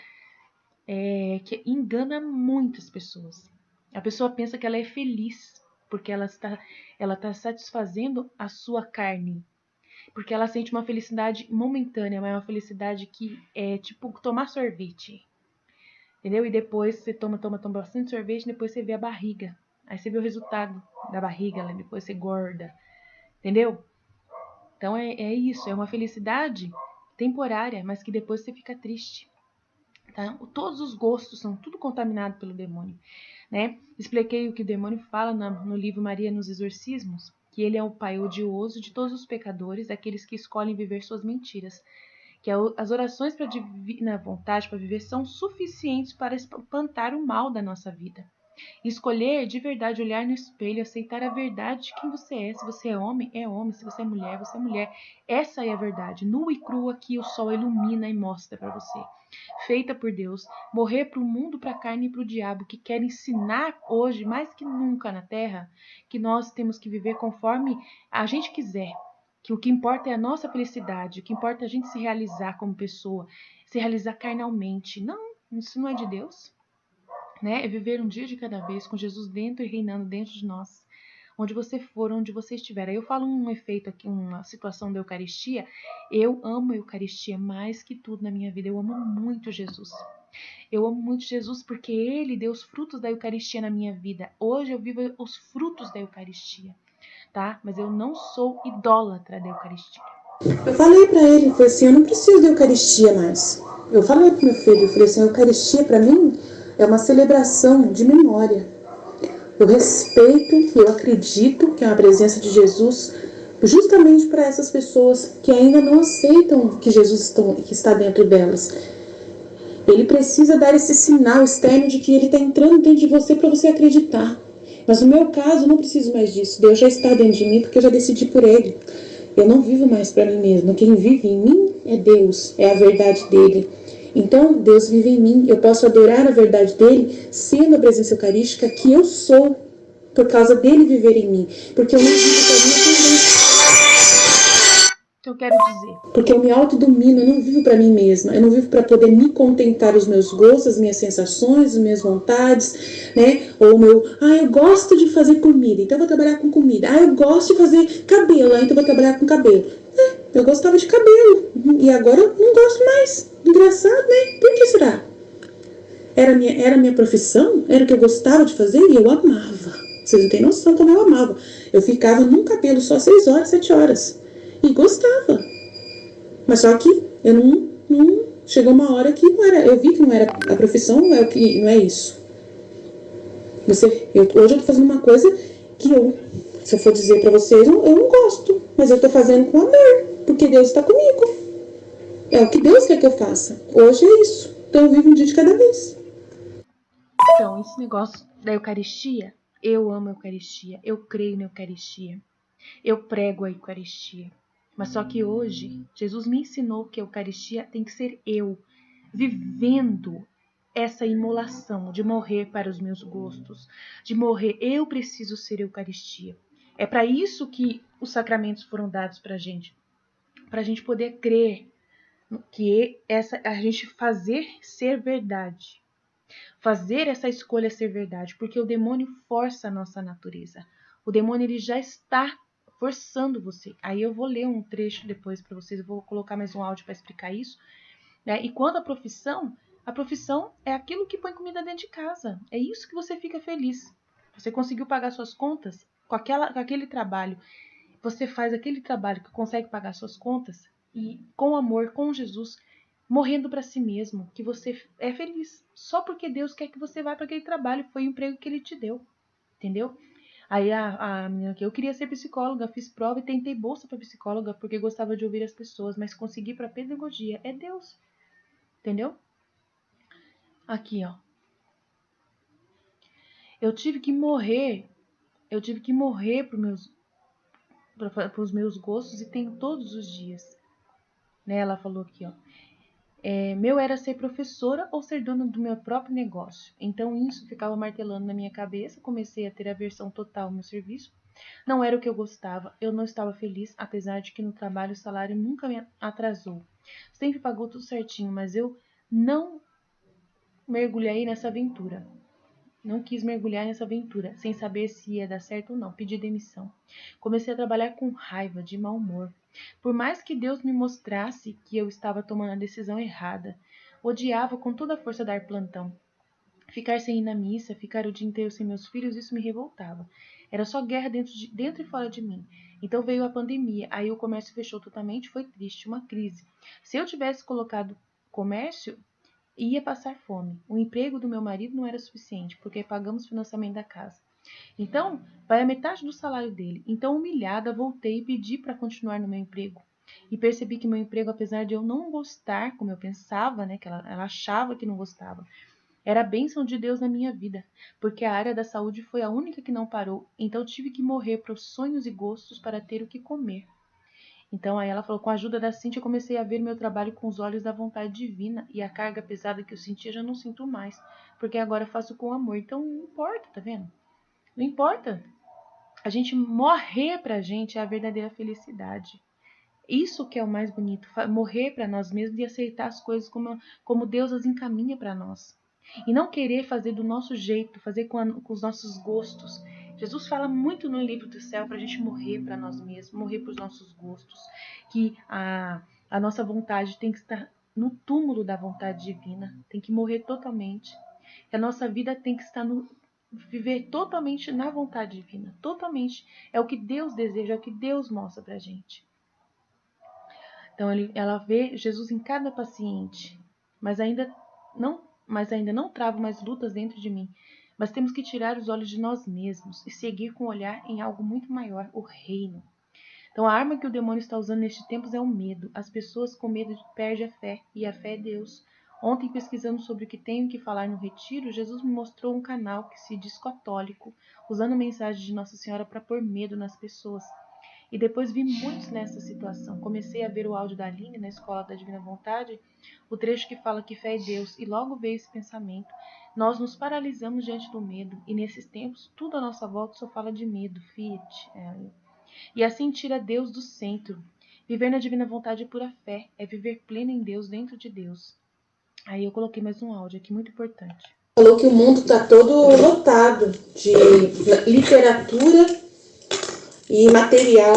que engana muitas pessoas. A pessoa pensa que ela é feliz porque ela está satisfazendo a sua carne, porque ela sente uma felicidade momentânea, mas é uma felicidade que é tipo tomar sorvete, entendeu? E depois você toma bastante sorvete, e depois você vê a barriga, aí você vê o resultado da barriga, depois você gorda, entendeu? Então é isso, é uma felicidade temporária, mas que depois você fica triste. Tá? Todos os gostos são tudo contaminado pelo demônio, né? Expliquei o que o demônio fala no livro Maria nos Exorcismos, que ele é o pai odioso de todos os pecadores, daqueles que escolhem viver suas mentiras, que as orações para a divina vontade para viver são suficientes para espantar o mal da nossa vida. Escolher de verdade, olhar no espelho, aceitar a verdade de quem você é. Se você é homem, é homem. Se você é mulher, você é mulher. Essa é a verdade, nua e crua, que o sol ilumina e mostra para você. Feita por Deus, morrer para o mundo, para a carne e para o diabo, que quer ensinar hoje, mais que nunca na Terra, que nós temos que viver conforme a gente quiser. Que o que importa é a nossa felicidade, o que importa é a gente se realizar como pessoa, se realizar carnalmente. Não, isso não é de Deus. Né? É viver um dia de cada vez com Jesus dentro e reinando dentro de nós. Onde você for, onde você estiver. Aí eu falo um efeito aqui, uma situação da Eucaristia. Eu amo a Eucaristia mais que tudo na minha vida. Eu amo muito Jesus. Eu amo muito Jesus porque Ele deu os frutos da Eucaristia na minha vida. Hoje eu vivo os frutos da Eucaristia, tá? Mas eu não sou idólatra da Eucaristia. Eu falei pra ele, falei assim, eu não preciso da Eucaristia mais. Eu falei pro meu filho, eu falei assim, a Eucaristia pra mim é uma celebração de memória. Eu respeito, eu acredito que é uma presença de Jesus justamente para essas pessoas que ainda não aceitam que Jesus está dentro delas. Ele precisa dar esse sinal externo de que ele está entrando dentro de você para você acreditar. Mas no meu caso, eu não preciso mais disso. Deus já está dentro de mim porque eu já decidi por ele. Eu não vivo mais para mim mesmo. Quem vive em mim é Deus, é a verdade dele. Então, Deus vive em mim. Eu posso adorar a verdade dele sendo a presença eucarística que eu sou, por causa dele viver em mim. Porque eu não vivo para mim também. Que eu quero dizer. Porque eu me autodomino, eu não vivo para mim mesma. Eu não vivo para poder me contentar os meus gostos, as minhas sensações, as minhas vontades, né? Ou o meu, eu gosto de fazer comida, então eu vou trabalhar com comida. Eu gosto de fazer cabelo, então eu vou trabalhar com cabelo. Eu gostava de cabelo e agora eu não gosto mais. Engraçado, né? Por que será? Era minha profissão, era o que eu gostava de fazer e eu amava. Vocês não têm noção como eu amava. Eu ficava num cabelo só 6 horas, 7 horas. E gostava. Mas só que eu não chegou uma hora que não era. Eu vi que não era a profissão, não é isso. Hoje eu tô fazendo uma coisa que se eu for dizer pra vocês, eu não gosto. Mas eu tô fazendo com amor, porque Deus está comigo. É o que Deus quer que eu faça. Hoje é isso. Então eu vivo um dia de cada vez. Então, esse negócio da Eucaristia, eu amo a Eucaristia, eu creio na Eucaristia, eu prego a Eucaristia. Mas só que hoje, Jesus me ensinou que a Eucaristia tem que ser eu, vivendo essa imolação de morrer para os meus gostos, de morrer. Eu preciso ser Eucaristia. É para isso que os sacramentos foram dados para a gente poder crer que a gente fazer ser verdade. Fazer essa escolha ser verdade, porque o demônio força a nossa natureza. O demônio ele já está forçando você. Aí eu vou ler um trecho depois para vocês, eu vou colocar mais um áudio para explicar isso. Né? E quanto à profissão, a profissão é aquilo que põe comida dentro de casa. É isso que você fica feliz. Você conseguiu pagar suas contas com aquele trabalho. Você faz aquele trabalho que consegue pagar suas contas e com amor, com Jesus, morrendo para si mesmo, que você é feliz. Só porque Deus quer que você vá para aquele trabalho, foi o emprego que ele te deu. Entendeu? Aí a menina aqui, eu queria ser psicóloga, fiz prova e tentei bolsa para psicóloga porque gostava de ouvir as pessoas, mas consegui para pedagogia. É Deus. Entendeu? Aqui, ó. Eu tive que morrer para os meus gostos e tenho todos os dias. Né? Ela falou aqui, ó. Meu era ser professora ou ser dona do meu próprio negócio. Então isso ficava martelando na minha cabeça, comecei a ter aversão total ao meu serviço. Não era o que eu gostava, eu não estava feliz, apesar de que no trabalho o salário nunca me atrasou. Sempre pagou tudo certinho, mas eu não mergulhei nessa aventura. Não quis mergulhar nessa aventura, sem saber se ia dar certo ou não. Pedi demissão. Comecei a trabalhar com raiva, de mau humor. Por mais que Deus me mostrasse que eu estava tomando a decisão errada, odiava com toda a força dar plantão. Ficar sem ir na missa, ficar o dia inteiro sem meus filhos, isso me revoltava. Era só guerra dentro e fora de mim. Então veio a pandemia, aí o comércio fechou totalmente, foi triste, uma crise. Se eu tivesse colocado comércio, ia passar fome. O emprego do meu marido não era suficiente, porque pagamos o financiamento da casa. Então, vai a metade do salário dele. Então, humilhada, voltei e pedi para continuar no meu emprego. E percebi que meu emprego, apesar de eu não gostar, como eu pensava, né, que ela achava que não gostava, era a bênção de Deus na minha vida, porque a área da saúde foi a única que não parou. Então, tive que morrer para os sonhos e gostos para ter o que comer. Então, aí ela falou, com a ajuda da Cíntia, eu comecei a ver meu trabalho com os olhos da vontade divina, e a carga pesada que eu sentia já não sinto mais, porque agora eu faço com amor. Então, não importa, tá vendo? Não importa. A gente morrer pra gente é a verdadeira felicidade. Isso que é o mais bonito, morrer para nós mesmos e aceitar as coisas como Deus as encaminha para nós. E não querer fazer do nosso jeito, fazer com os nossos gostos. Jesus fala muito no livro do céu para a gente morrer para nós mesmos, morrer para os nossos gostos. Que a nossa vontade tem que estar no túmulo da vontade divina, tem que morrer totalmente. Que a nossa vida tem que estar viver totalmente na vontade divina, totalmente. É o que Deus deseja, é o que Deus mostra pra gente. Então ela vê Jesus em cada paciente, mas ainda não travo mais lutas dentro de mim. Mas temos que tirar os olhos de nós mesmos e seguir com o olhar em algo muito maior, o reino. Então a arma que o demônio está usando neste tempo é o medo. As pessoas com medo perdem a fé, e a fé é Deus. Ontem, pesquisando sobre o que tenho que falar no retiro, Jesus me mostrou um canal que se diz católico, usando a mensagem de Nossa Senhora para pôr medo nas pessoas. E depois vi muitos nessa situação. Comecei a ver o áudio da Aline na Escola da Divina Vontade, o trecho que fala que fé é Deus, e logo veio esse pensamento. Nós nos paralisamos diante do medo, e nesses tempos, tudo à nossa volta só fala de medo, Fiat. E assim tira Deus do centro. Viver na Divina Vontade é pura fé, é viver pleno em Deus, dentro de Deus. Aí eu coloquei mais um áudio aqui, muito importante. Falou que o mundo está todo lotado de literatura e material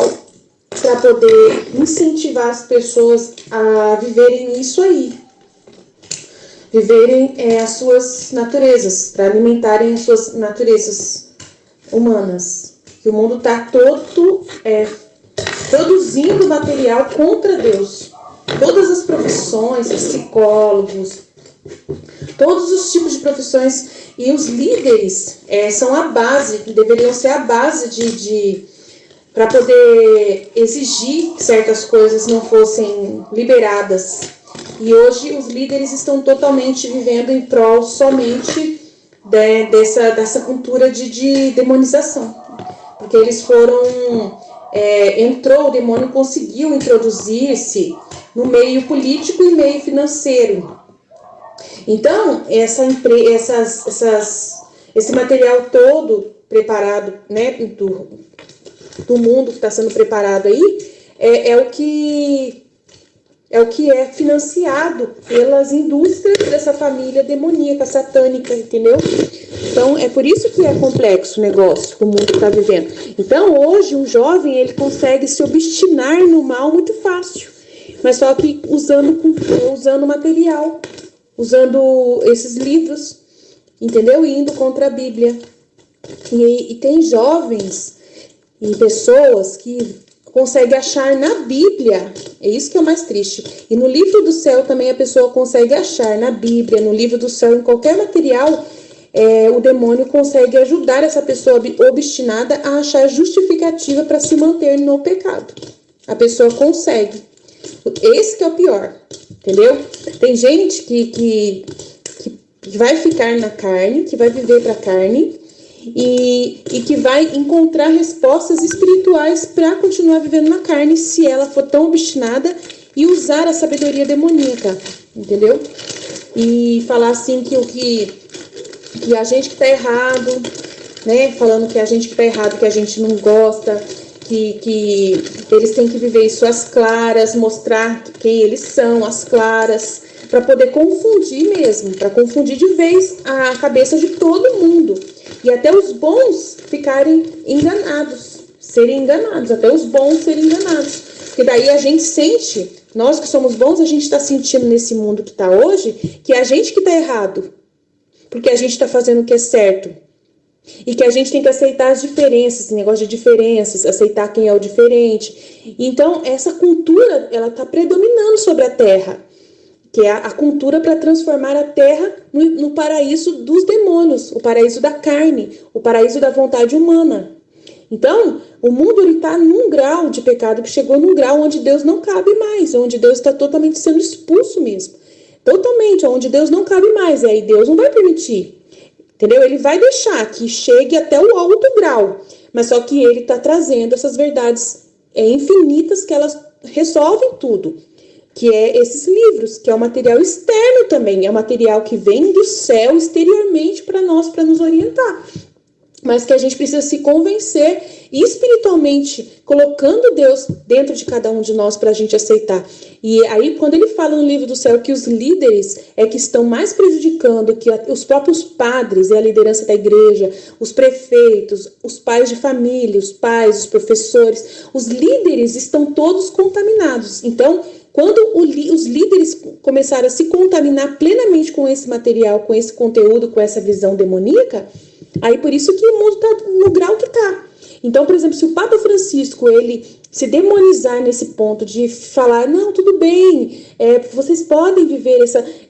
para poder incentivar as pessoas a viverem isso aí. Viverem as suas naturezas, para alimentarem as suas naturezas humanas. Que o mundo está todo produzindo material contra Deus. Todas as profissões, psicólogos, todos os tipos de profissões, e os líderes são a base, deveriam ser a base para poder exigir que certas coisas não fossem liberadas. E hoje os líderes estão totalmente vivendo em prol somente dessa cultura de demonização. Porque eles o demônio conseguiu introduzir-se no meio político e meio financeiro. Então, esse material todo preparado, né, do mundo que está sendo preparado aí, é o que é financiado pelas indústrias dessa família demoníaca, satânica, entendeu? Então, é por isso que é complexo o negócio que o mundo está vivendo. Então, hoje, um jovem, ele consegue se obstinar no mal muito fácil, mas só que usando material, usando esses livros, entendeu? E indo contra a Bíblia. E tem jovens e pessoas que conseguem achar na Bíblia, é isso que é o mais triste. E no livro do céu também a pessoa consegue achar na Bíblia, no livro do céu, em qualquer material, o demônio consegue ajudar essa pessoa obstinada a achar justificativa para se manter no pecado. A pessoa consegue. Esse que é o pior, entendeu? Tem gente que vai ficar na carne, que vai viver para a carne e que vai encontrar respostas espirituais para continuar vivendo na carne se ela for tão obstinada e usar a sabedoria demoníaca, entendeu? E falar assim que a gente que tá errado, né? Falando que a gente que tá errado, que a gente não gosta, que eles têm que viver isso às claras, mostrar quem eles são, às claras, para poder confundir mesmo, para confundir de vez a cabeça de todo mundo. E até os bons ficarem enganados, serem enganados, até os bons serem enganados. Porque daí a gente sente, nós que somos bons, a gente está sentindo nesse mundo que está hoje, que é a gente que está errado. Porque a gente está fazendo o que é certo. E que a gente tem que aceitar as diferenças, esse negócio de diferenças, aceitar quem é o diferente. Então, essa cultura, ela está predominando sobre a Terra. que é a cultura para transformar a terra no paraíso dos demônios, o paraíso da carne, o paraíso da vontade humana. Então, o mundo está num grau de pecado que chegou num grau onde Deus não cabe mais, onde Deus está totalmente sendo expulso mesmo. Totalmente, onde Deus não cabe mais. E aí Deus não vai permitir, entendeu? Ele vai deixar que chegue até o alto grau, mas só que ele está trazendo essas verdades infinitas que elas resolvem tudo, que é esses livros, que é um material externo também, é um material que vem do céu exteriormente para nós, para nos orientar, mas que a gente precisa se convencer espiritualmente, colocando Deus dentro de cada um de nós para a gente aceitar. E aí, quando ele fala no livro do céu que os líderes é que estão mais prejudicando que os próprios padres e a liderança da igreja, os prefeitos, os pais de família, os pais, os professores, os líderes estão todos contaminados. Então, quando os líderes começaram a se contaminar plenamente com esse material, com esse conteúdo, com essa visão demoníaca, aí por isso que o mundo está no grau que está. Então, por exemplo, se o Papa Francisco ele se demonizar nesse ponto de falar, não, tudo bem, vocês podem viver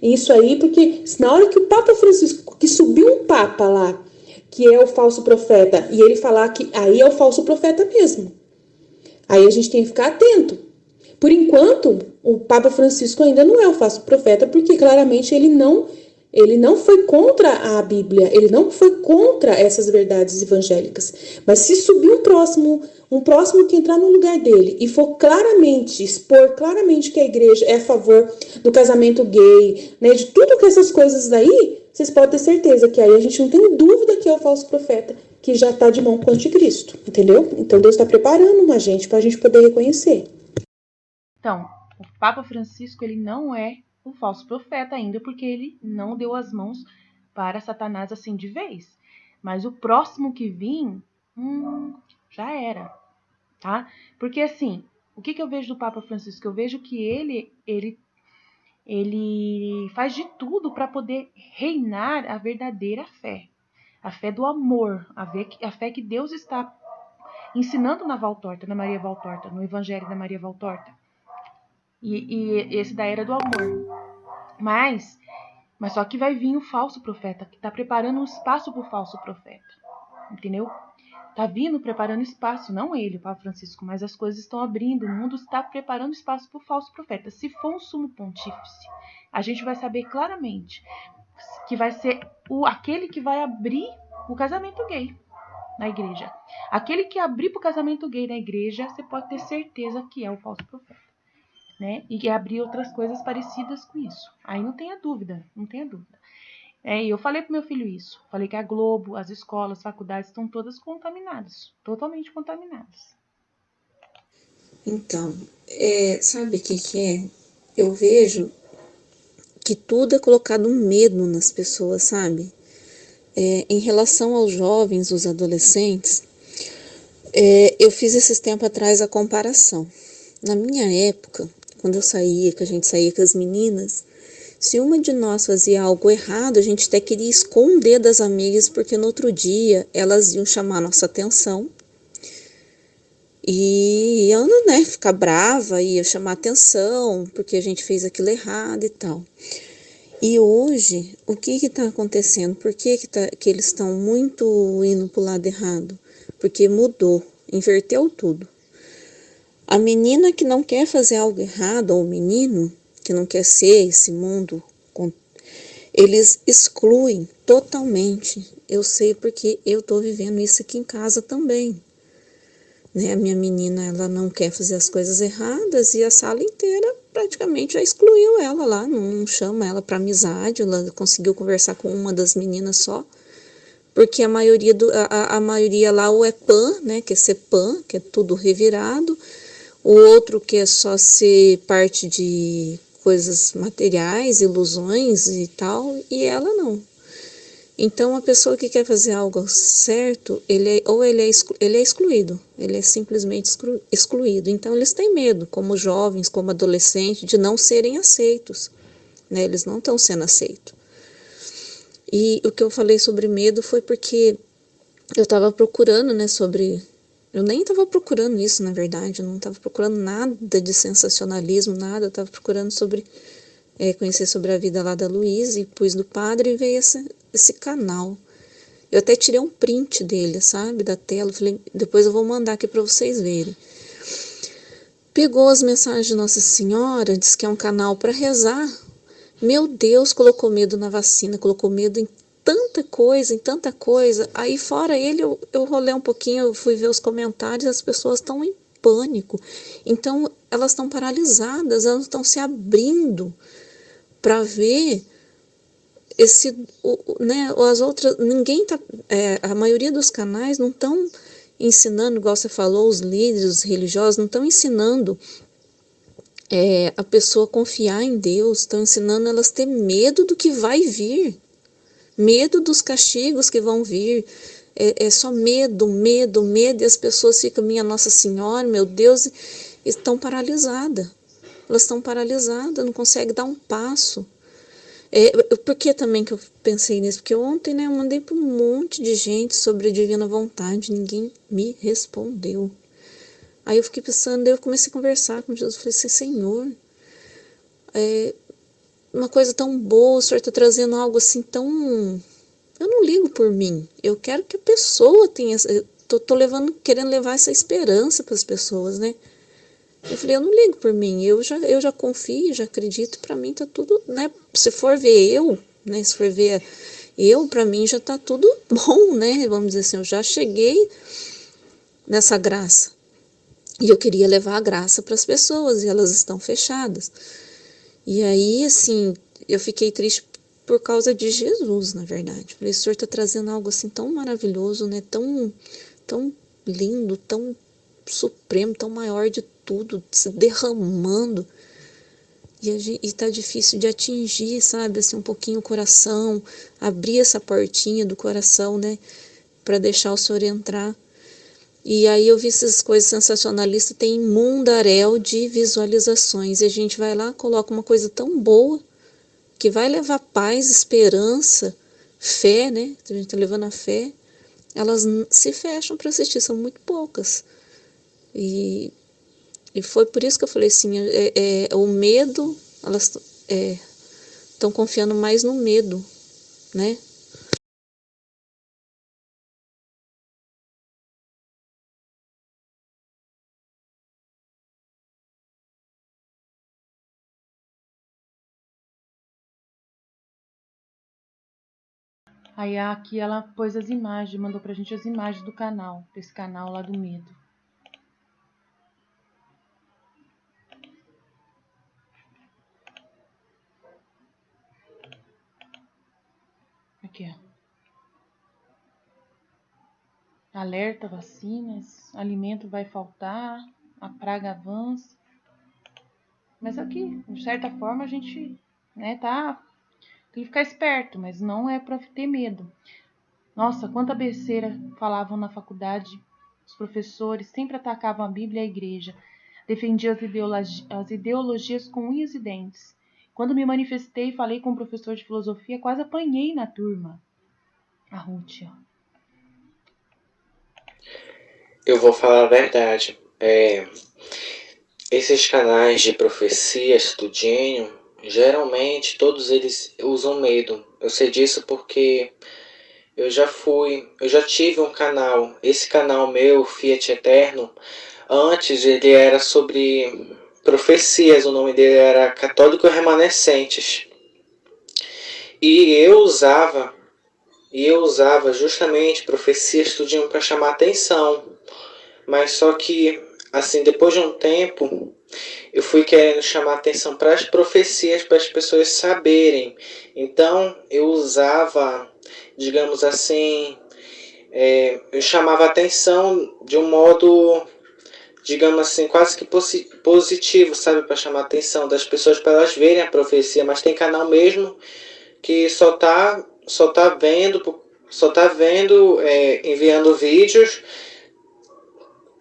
isso aí, porque na hora que o Papa Francisco, que subiu um Papa lá, que é o falso profeta, e ele falar que aí é o falso profeta mesmo, aí a gente tem que ficar atento. Por enquanto, o Papa Francisco ainda não é o falso profeta, porque claramente ele não foi contra a Bíblia, ele não foi contra essas verdades evangélicas. Mas se subir um próximo que entrar no lugar dele e for claramente, expor claramente que a igreja é a favor do casamento gay, né, de tudo que essas coisas daí, vocês podem ter certeza que aí a gente não tem dúvida que é o falso profeta, que já está de mão com o anticristo, entendeu? Então Deus está preparando a gente para a gente poder reconhecer. Então, o Papa Francisco, ele não é o falso profeta ainda, porque ele não deu as mãos para Satanás assim de vez. Mas o próximo que vir, já era, tá? Porque assim, o que eu vejo do Papa Francisco? Eu vejo que ele faz de tudo para poder reinar a verdadeira fé. A fé do amor, a fé que Deus está ensinando na Valtorta, na Maria Valtorta, no Evangelho da Maria Valtorta. E esse da era do amor. Mas só que vai vir o falso profeta, que está preparando um espaço para o falso profeta. Entendeu? Tá vindo preparando espaço, não ele, o Papa Francisco, mas as coisas estão abrindo, o mundo está preparando espaço para o falso profeta. Se for um sumo pontífice, a gente vai saber claramente que vai ser aquele que vai abrir o casamento gay na igreja. Aquele que abrir para o casamento gay na igreja, você pode ter certeza que é o falso profeta. Né? E abrir outras coisas parecidas com isso. Aí não tenha dúvida, não tenha dúvida. E eu falei pro meu filho isso. Falei que a Globo, as escolas, as faculdades estão todas contaminadas. Totalmente contaminadas. Então, sabe o que é? Eu vejo que tudo é colocado um medo nas pessoas, sabe? Em relação aos jovens, os adolescentes, eu fiz esses tempos atrás a comparação. Na minha época, quando eu saía, que a gente saía com as meninas, se uma de nós fazia algo errado, a gente até queria esconder das amigas, porque no outro dia elas iam chamar nossa atenção. E eu, né, ficar brava, ia chamar atenção, porque a gente fez aquilo errado e tal. E hoje, o que está acontecendo? Por que eles estão muito indo para o lado errado? Porque mudou, inverteu tudo. A menina que não quer fazer algo errado, ou o menino que não quer ser esse mundo, eles excluem totalmente. Eu sei porque eu estou vivendo isso aqui em casa também. Né? A minha menina, ela não quer fazer as coisas erradas e a sala inteira praticamente já excluiu ela lá, não chama ela para amizade, ela conseguiu conversar com uma das meninas só. Porque a maioria lá ou é pan, né, quer ser pan, que é tudo revirado, o outro quer só ser parte de coisas materiais, ilusões e tal, e ela não. Então, a pessoa que quer fazer algo certo, ele é excluído, ele é simplesmente excluído. Então, eles têm medo, como jovens, como adolescentes, de não serem aceitos, né? Eles não estão sendo aceitos. E o que eu falei sobre medo foi porque eu estava procurando, né, eu nem estava procurando isso, na verdade, eu não estava procurando nada de sensacionalismo, nada, eu estava procurando sobre conhecer sobre a vida lá da Luísa e pus do padre e veio esse canal. Eu até tirei um print dele, sabe, da tela, falei, depois eu vou mandar aqui para vocês verem. Pegou as mensagens de Nossa Senhora, disse que é um canal para rezar. Meu Deus, colocou medo na vacina, colocou medo em tanta coisa, em tanta coisa. Aí fora ele, eu rolei um pouquinho, eu fui ver os comentários, as pessoas estão em pânico. Então, elas estão paralisadas, elas estão se abrindo para ver né, as outras, ninguém tá, a maioria dos canais não estão ensinando, igual você falou, os líderes, os religiosos, não estão ensinando a pessoa confiar em Deus, estão ensinando elas a ter medo do que vai vir, medo dos castigos que vão vir, só medo, medo, medo, e as pessoas ficam, minha Nossa Senhora, meu Deus, estão paralisadas, elas estão paralisadas, não conseguem dar um passo. Por que também que eu pensei nisso? Porque ontem, né, eu mandei para um monte de gente sobre a divina vontade, ninguém me respondeu. Aí eu fiquei pensando, eu comecei a conversar com Jesus, falei assim, Senhor, uma coisa tão boa, o Senhor está trazendo algo assim tão... Eu não ligo por mim, eu quero que a pessoa tenha... Tô querendo levar essa esperança para as pessoas, né? Eu falei, eu não ligo por mim, eu já confio, já acredito, para mim tá tudo, né? Se for ver eu, né? Se for ver eu, para mim já tá tudo bom, né? Vamos dizer assim, eu já cheguei nessa graça. E eu queria levar a graça para as pessoas, e elas estão fechadas. E aí, assim, eu fiquei triste por causa de Jesus, na verdade. Falei, o Senhor está trazendo algo assim tão maravilhoso, né? Tão, tão lindo, tão supremo, tão maior de tudo, se derramando. E tá difícil de atingir, sabe? Assim, um pouquinho o coração, abrir essa portinha do coração, né? Para deixar o Senhor entrar. E aí eu vi essas coisas sensacionalistas, tem mundaréu de visualizações. E a gente vai lá, coloca uma coisa tão boa, que vai levar paz, esperança, fé, né? A gente tá levando a fé. Elas se fecham para assistir, são muito poucas. E foi por isso que eu falei assim, o medo, elas estão confiando mais no medo, né? Aí aqui ela pôs as imagens, mandou pra gente as imagens do canal, desse canal lá do medo. Aqui, ó. Alerta vacinas, alimento vai faltar, a praga avança. Mas aqui, de certa forma, a gente, né, tem que ficar esperto, mas não é para ter medo. Nossa, quanta besteira falavam na faculdade. Os professores sempre atacavam a Bíblia e a igreja, defendiam as ideologias com unhas e dentes. Quando me manifestei e falei com o professor de filosofia, quase apanhei na turma. A Ruth, ó. Eu vou falar a verdade. Esses canais de profecias, tudinho, geralmente todos eles usam medo. Eu sei disso porque eu já tive um canal. Esse canal meu, Fiat Eterno, antes ele era sobre profecias, o nome dele era Católico Remanescentes. E eu usava justamente profecias tudinho para chamar atenção. Mas só que, assim, depois de um tempo, eu fui querendo chamar atenção para as profecias, para as pessoas saberem. Então, eu usava, digamos assim, eu chamava atenção de um modo, digamos assim, quase que positivo, sabe? Para chamar atenção das pessoas, para elas verem a profecia. Mas tem canal mesmo que só tá vendo, enviando vídeos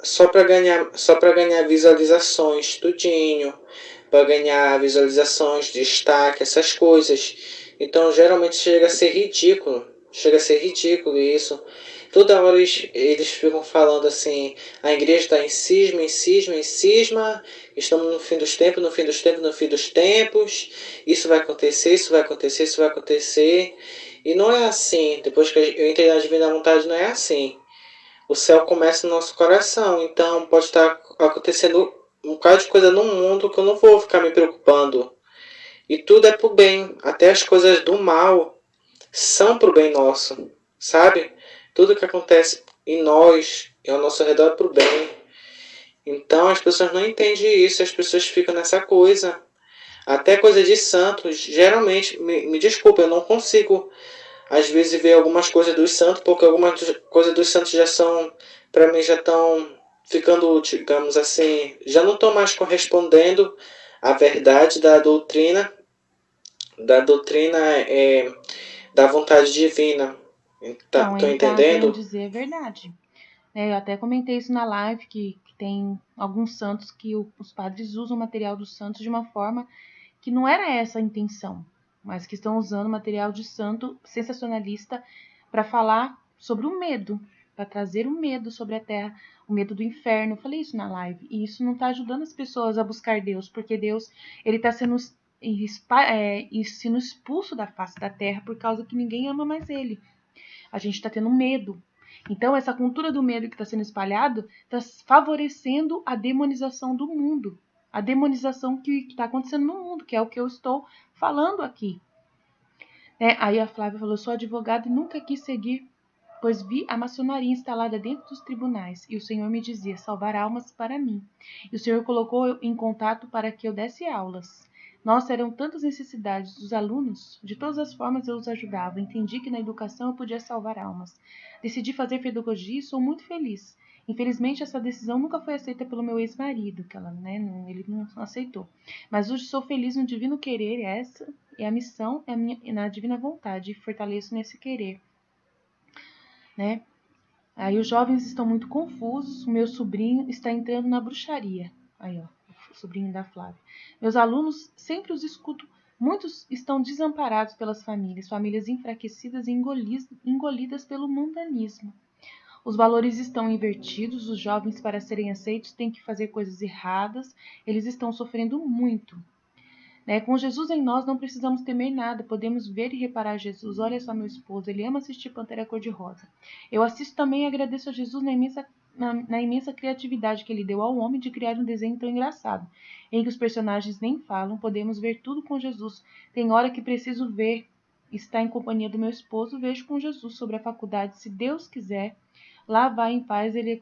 só para ganhar visualizações, tudinho, para ganhar visualizações, destaque, essas coisas. Então geralmente chega a ser ridículo isso. Toda hora eles ficam falando assim, a igreja está em cisma, em cisma, em cisma, estamos no fim dos tempos, no fim dos tempos, no fim dos tempos, isso vai acontecer, isso vai acontecer, isso vai acontecer. E não é assim, depois que eu entrei na divina vontade, não é assim. O céu começa no nosso coração, então pode estar acontecendo um bocado de coisa no mundo que eu não vou ficar me preocupando. E tudo é pro bem, até as coisas do mal são pro bem nosso, sabe? Tudo que acontece em nós e ao nosso redor é pro bem. Então as pessoas não entendem isso, as pessoas ficam nessa coisa. Até coisa de santos, geralmente, me desculpa, eu não consigo às vezes ver algumas coisas dos santos, porque algumas coisas dos santos já são, para mim, já estão ficando, digamos assim, já não estão mais correspondendo à verdade da doutrina da vontade divina. Então, Tô ele está querendo entendendo? dizer a verdade. Eu até comentei isso na live, que tem alguns santos que os padres usam o material dos santos de uma forma que não era essa a intenção, mas que estão usando o material de santo sensacionalista para falar sobre o medo, para trazer o medo sobre a terra, o medo do inferno. Eu falei isso na live, e isso não está ajudando as pessoas a buscar Deus, porque Deus ele está sendo expulso da face da terra por causa que ninguém ama mais ele. A gente está tendo medo. Então, essa cultura do medo que está sendo espalhado está favorecendo a demonização do mundo. A demonização que está acontecendo no mundo, que é o que eu estou falando aqui. Aí a Flávia falou, sou advogada e nunca quis seguir, pois vi a maçonaria instalada dentro dos tribunais, e o Senhor me dizia, salvar almas para mim. E o Senhor colocou em contato para que eu desse aulas. Nossa, eram tantas necessidades dos alunos, de todas as formas eu os ajudava. Entendi que na educação eu podia salvar almas. Decidi fazer pedagogia e sou muito feliz. Infelizmente, essa decisão nunca foi aceita pelo meu ex-marido, que ele não aceitou. Mas hoje sou feliz no divino querer, essa é a missão, na divina vontade, e fortaleço nesse querer. Né? Aí os jovens estão muito confusos, o meu sobrinho está entrando na bruxaria. Aí, ó, o sobrinho da Flávia. Meus alunos sempre os escuto. Muitos estão desamparados pelas famílias enfraquecidas e engolidas pelo mundanismo. Os valores estão invertidos, os jovens, para serem aceitos, têm que fazer coisas erradas, eles estão sofrendo muito. Com Jesus em nós, não precisamos temer nada, podemos ver e reparar Jesus. Olha só meu esposo, ele ama assistir Pantera Cor-de-Rosa. Eu assisto também e agradeço a Jesus na imensa criatividade que ele deu ao homem de criar um desenho tão engraçado, em que os personagens nem falam, podemos ver tudo com Jesus. Tem hora que preciso ver, estar em companhia do meu esposo, vejo com Jesus sobre a faculdade, se Deus quiser, lá vai em paz, ele,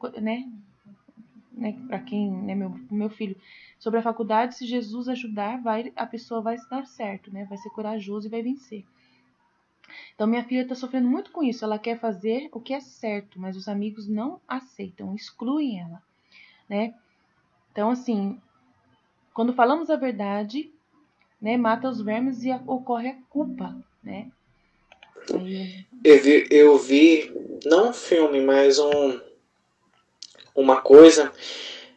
para quem, meu filho, sobre a faculdade, se Jesus ajudar, a pessoa vai se dar certo, vai ser corajoso e vai vencer. Então, minha filha está sofrendo muito com isso. Ela quer fazer o que é certo, mas os amigos não aceitam, excluem ela, Então, assim, quando falamos a verdade, mata os vermes e ocorre a culpa, Aí... Eu vi, não um filme, mas uma coisa.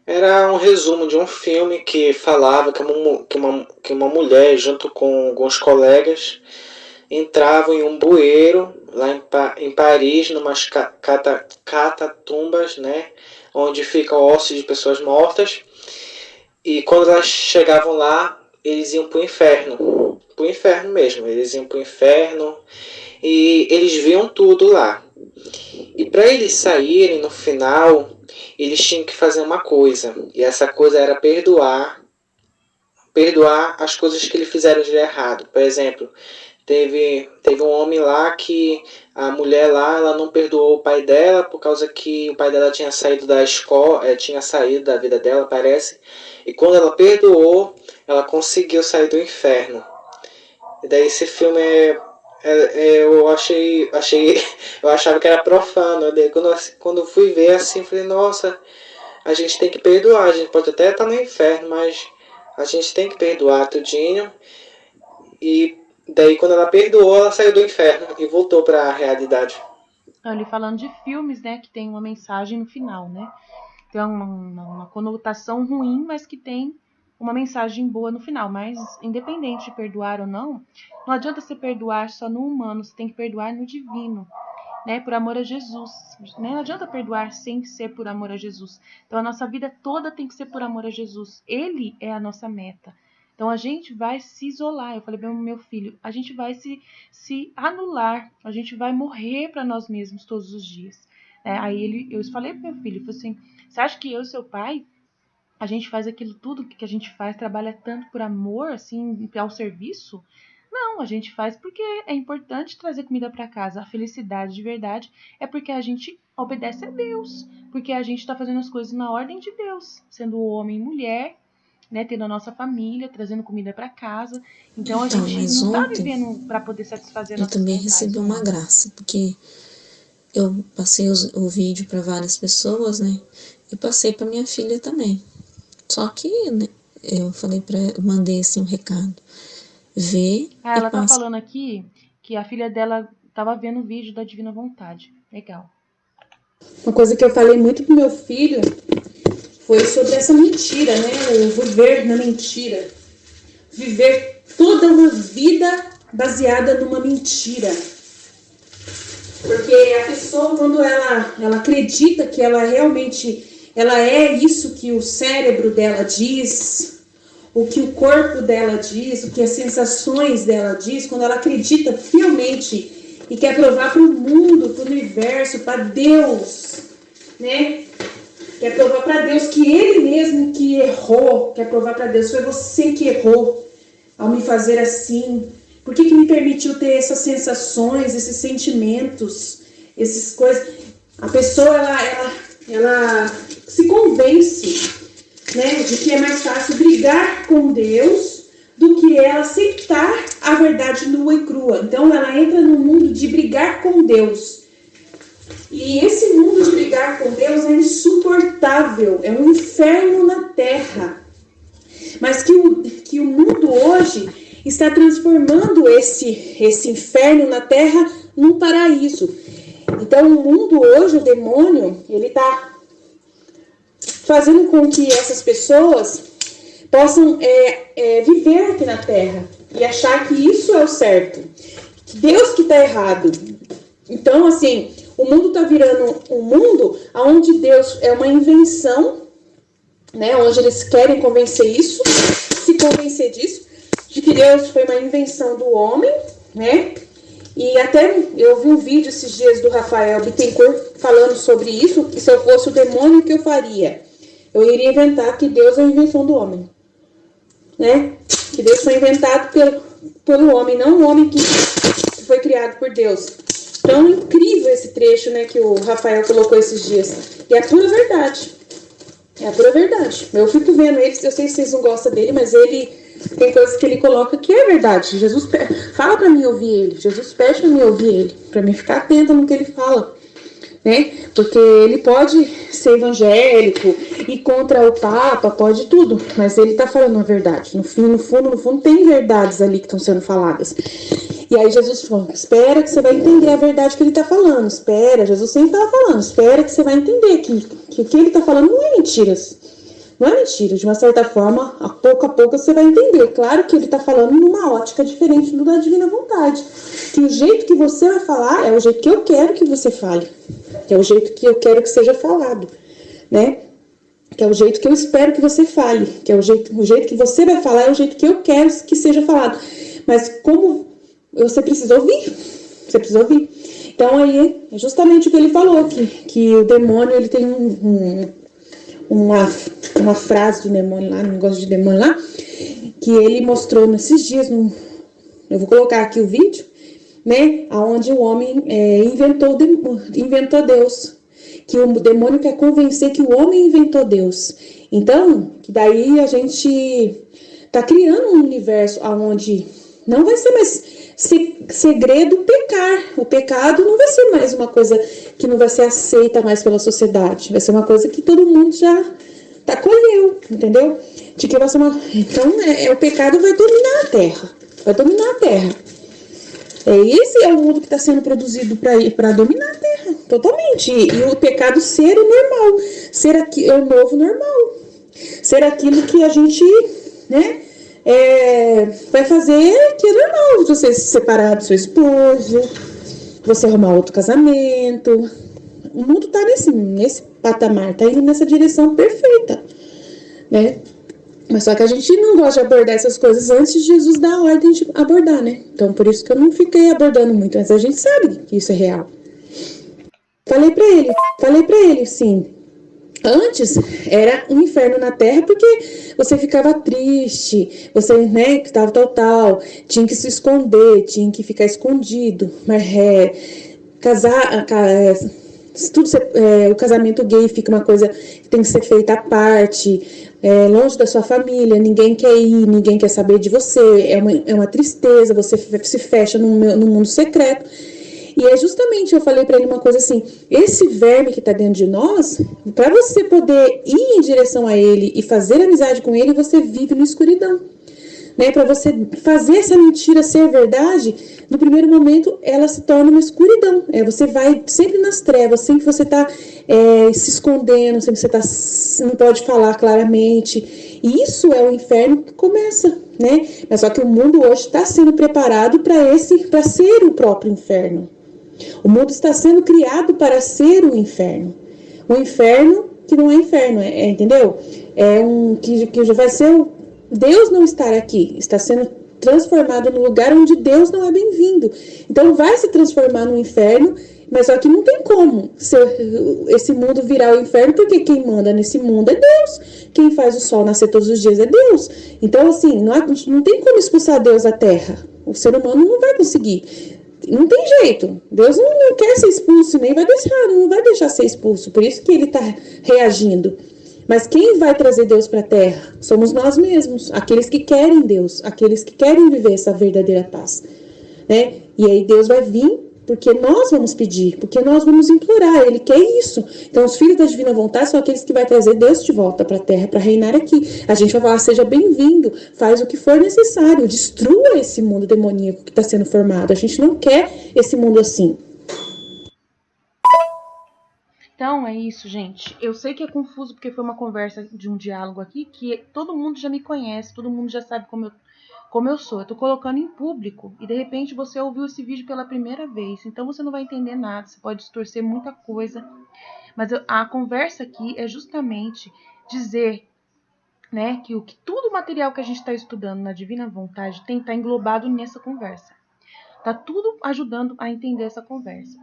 Era um resumo de um filme que falava que uma mulher, junto com alguns colegas, entravam em um bueiro lá em Paris, numas catatumbas, né, onde ficam ossos de pessoas mortas. E quando elas chegavam lá, eles iam pro inferno mesmo. Eles iam pro inferno e eles viam tudo lá. E para eles saírem no final, eles tinham que fazer uma coisa. E essa coisa era perdoar as coisas que eles fizeram de errado. Por exemplo, teve um homem lá que a mulher lá, ela não perdoou o pai dela por causa que o pai dela tinha saído da escola, tinha saído da vida dela, parece. E quando ela perdoou, ela conseguiu sair do inferno. E daí esse filme eu eu achava que era profano. Daí quando fui ver assim, falei, nossa, a gente tem que perdoar. A gente pode até estar no inferno, mas a gente tem que perdoar tudinho. E daí quando ela perdoou, ela saiu do inferno e voltou para a realidade. Ele falando de filmes, que tem uma mensagem no final, Tem uma conotação ruim, mas que tem uma mensagem boa no final. Mas, independente de perdoar ou não, não adianta você perdoar só no humano, você tem que perdoar no divino. né, por amor a Jesus, né? Não adianta perdoar sem ser por amor a Jesus. Então a nossa vida toda tem que ser por amor a Jesus. Ele é a nossa meta. Então a gente vai se isolar. Eu falei para o meu filho, a gente vai se anular, a gente vai morrer para nós mesmos todos os dias. Aí eu falei para meu filho, eu falei assim, você acha que eu, seu pai, a gente faz aquilo tudo que a gente faz, trabalha tanto por amor, assim, ao serviço? Não, a gente faz porque é importante trazer comida para casa. A felicidade de verdade é porque a gente obedece a Deus, porque a gente está fazendo as coisas na ordem de Deus, sendo homem e mulher, né, tendo a nossa família, trazendo comida para casa. Então a Então, gente mas não está ontem vivendo para poder satisfazer eu nossas também vontades recebi uma humanas. graça, porque eu passei o vídeo para várias pessoas, né? E passei para minha filha também. Só que, né, eu falei mandei assim um recado. Vê Ah, e ela tá passa. falando aqui que a filha dela estava vendo o vídeo da Divina Vontade. Legal. Uma coisa que eu falei muito pro meu filho foi sobre essa mentira, né? O viver na mentira. Viver toda uma vida baseada numa mentira. Porque a pessoa, quando ela acredita que ela realmente ela é isso que o cérebro dela diz, o que o corpo dela diz, o que as sensações dela diz, quando ela acredita fielmente e quer provar para o mundo, para o universo, para Deus, né? Quer provar para Deus que ele mesmo que errou, quer provar para Deus, foi você que errou ao me fazer assim. Por que me permitiu ter essas sensações, esses sentimentos, essas coisas? A pessoa, ela se convence, né, de que é mais fácil brigar com Deus do que ela aceitar a verdade nua e crua. Então ela entra no mundo de brigar com Deus. E esse mundo de brigar com Deus é insuportável, é um inferno na terra. Mas que o mundo hoje está transformando esse inferno na terra num paraíso. Então o mundo hoje, o demônio, ele está fazendo com que essas pessoas possam viver aqui na terra e achar que isso é o certo, que Deus que está errado. Então, assim, o mundo está virando um mundo onde Deus é uma invenção, né? Onde eles querem se convencer disso, de que Deus foi uma invenção do homem, né? E até eu vi um vídeo esses dias do Rafael Bittencourt falando sobre isso, que se eu fosse o demônio, o que eu faria? Eu iria inventar que Deus é a invenção do homem, né? Que Deus foi inventado pelo homem, não o homem que foi criado por Deus. Tão incrível esse trecho, né, que o Rafael colocou esses dias. E é a pura verdade. É a pura verdade. Eu fico vendo ele, eu sei que vocês não gostam dele, mas ele tem coisas que ele coloca que é verdade. Jesus fala pra mim ouvir ele. Jesus pede pra mim ouvir ele, pra mim ficar atenta no que ele fala, né? Porque ele pode ser evangélico e contra o Papa, pode tudo, mas ele tá falando a verdade. No fundo, tem verdades ali que estão sendo faladas. E aí Jesus falou, espera que você vai entender a verdade que ele tá falando. Espera, Jesus sempre tava falando, espera que você vai entender que o que ele tá falando não é mentiras. Não é mentira, de uma certa forma, a pouco você vai entender. Claro que ele está falando numa ótica diferente do da Divina Vontade. Que o jeito que você vai falar é o jeito que eu quero que você fale. Que é o jeito que eu quero que seja falado, né? Que é o jeito que eu espero que você fale. Que é o jeito que você vai falar é o jeito que eu quero que seja falado. Mas como você precisa ouvir. Você precisa ouvir. Então aí é justamente o que ele falou, que o demônio ele tem uma frase do demônio lá, um negócio de demônio lá, que ele mostrou nesses dias, eu vou colocar aqui o vídeo, né, onde o homem inventou Deus, que o demônio quer convencer que o homem inventou Deus. Então, que daí a gente tá criando um universo onde não vai ser mais segredo pecar. O pecado não vai ser mais uma coisa que não vai ser aceita mais pela sociedade. Vai ser uma coisa que todo mundo já acolheu, entendeu? De que vai ser então, o pecado vai dominar a terra. Vai dominar a terra. Esse é o mundo que está sendo produzido para dominar a terra, totalmente. E o pecado ser o normal. É o novo normal. Ser aquilo que a gente, né? Vai fazer que é normal, você se separar do seu esposo, você arrumar outro casamento. O mundo tá nesse patamar, tá indo nessa direção perfeita, né? Mas só que a gente não gosta de abordar essas coisas antes de Jesus dar a ordem de abordar, né? Então por isso que eu não fiquei abordando muito, mas a gente sabe que isso é real. Falei pra ele, sim. Antes era um inferno na terra porque você ficava triste, você, né, que tava tal, tinha que se esconder, tinha que ficar escondido, mas casar, tudo o casamento gay fica uma coisa que tem que ser feita à parte, longe da sua família, ninguém quer ir, ninguém quer saber de você, é uma tristeza, você se fecha no mundo secreto. E é justamente, eu falei para ele uma coisa assim, esse verme que tá dentro de nós, para você poder ir em direção a ele e fazer amizade com ele, você vive na escuridão. Né? Para você fazer essa mentira ser verdade, no primeiro momento ela se torna uma escuridão. Você vai sempre nas trevas, sempre você tá se escondendo, sempre você não pode falar claramente. E isso é o inferno que começa, né? Mas só que o mundo hoje está sendo preparado para ser o próprio inferno. O mundo está sendo criado para ser o inferno. O inferno que não é inferno, entendeu? Que já vai ser Deus não estar aqui, está sendo transformado no lugar onde Deus não é bem-vindo. Então vai se transformar no inferno, mas só que não tem como esse mundo virar o inferno, porque quem manda nesse mundo é Deus. Quem faz o sol nascer todos os dias é Deus. Então, assim, não tem como expulsar Deus da terra. O ser humano não vai conseguir. Não tem jeito. Deus não quer ser expulso, nem não vai deixar ser expulso. Por isso que ele está reagindo. Mas quem vai trazer Deus para a terra? Somos nós mesmos, aqueles que querem Deus, aqueles que querem viver essa verdadeira paz, né? E aí Deus vai vir porque nós vamos pedir, porque nós vamos implorar, Ele quer isso. Então os filhos da divina vontade são aqueles que vai trazer Deus de volta para a terra, para reinar aqui. A gente vai falar, seja bem-vindo, faz o que for necessário, destrua esse mundo demoníaco que está sendo formado. A gente não quer esse mundo assim. Então é isso, gente. Eu sei que é confuso porque foi uma conversa de um diálogo aqui que todo mundo já me conhece, todo mundo já sabe como eu sou. Eu tô colocando em público e de repente você ouviu esse vídeo pela primeira vez, então você não vai entender nada, você pode distorcer muita coisa. Mas a conversa aqui é justamente dizer, né, que todo o material que a gente está estudando na Divina Vontade tem que estar englobado nessa conversa. Tá tudo ajudando a entender essa conversa.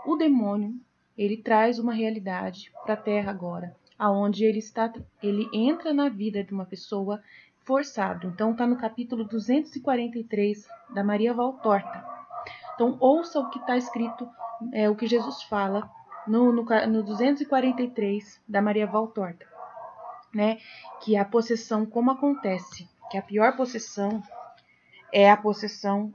O demônio, ele traz uma realidade para a Terra agora, aonde ele entra na vida de uma pessoa forçado. Então está no capítulo 243 da Maria Valtorta. Então ouça o que está escrito, o que Jesus fala no 243 da Maria Valtorta, né? Que a possessão, como acontece, que a pior possessão é a possessão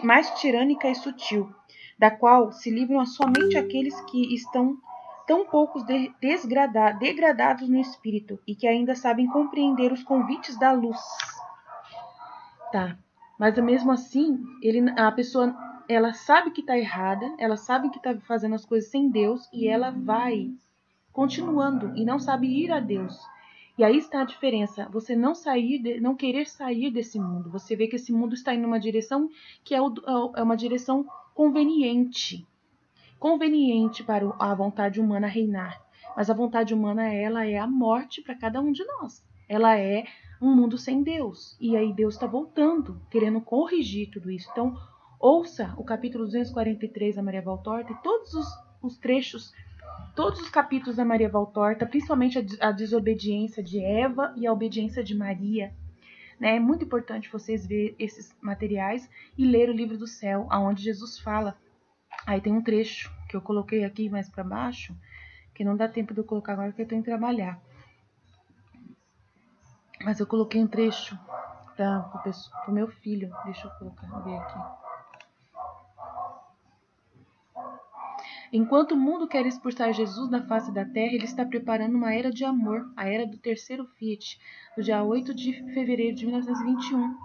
mais tirânica e sutil, da qual se livram somente aqueles que estão tão poucos degradados no espírito e que ainda sabem compreender os convites da luz. Tá, mas mesmo assim, a pessoa, ela sabe que está errada, ela sabe que está fazendo as coisas sem Deus e ela vai continuando e não sabe ir a Deus. E aí está a diferença, você não querer sair desse mundo. Você vê que esse mundo está indo numa direção que é uma direção conveniente para a vontade humana reinar. Mas a vontade humana, ela é a morte para cada um de nós. Ela é um mundo sem Deus. E aí Deus está voltando, querendo corrigir tudo isso. Então, ouça o capítulo 243 da Maria Valtorta e todos os trechos, todos os capítulos da Maria Valtorta, principalmente a desobediência de Eva e a obediência de Maria. Né? É muito importante vocês verem esses materiais e ler o livro do céu, aonde Jesus fala. Aí tem um trecho que eu coloquei aqui mais para baixo, que não dá tempo de eu colocar agora porque eu tenho que trabalhar. Mas eu coloquei um trecho para o meu filho. Deixa eu colocar, ver aqui. Enquanto o mundo quer expulsar Jesus da face da terra, ele está preparando uma era de amor, a era do terceiro Fiat, no dia 8 de fevereiro de 1921.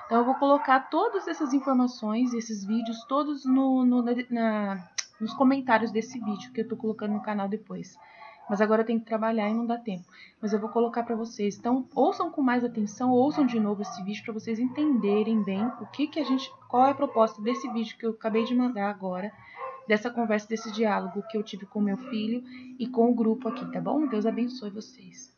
Então eu vou colocar todas essas informações, esses vídeos, todos nos comentários desse vídeo que eu estou colocando no canal depois. Mas agora eu tenho que trabalhar e não dá tempo. Mas eu vou colocar para vocês. Então, ouçam com mais atenção, ouçam de novo esse vídeo para vocês entenderem bem qual é a proposta desse vídeo que eu acabei de mandar agora, dessa conversa, desse diálogo que eu tive com meu filho e com o grupo aqui, tá bom? Deus abençoe vocês.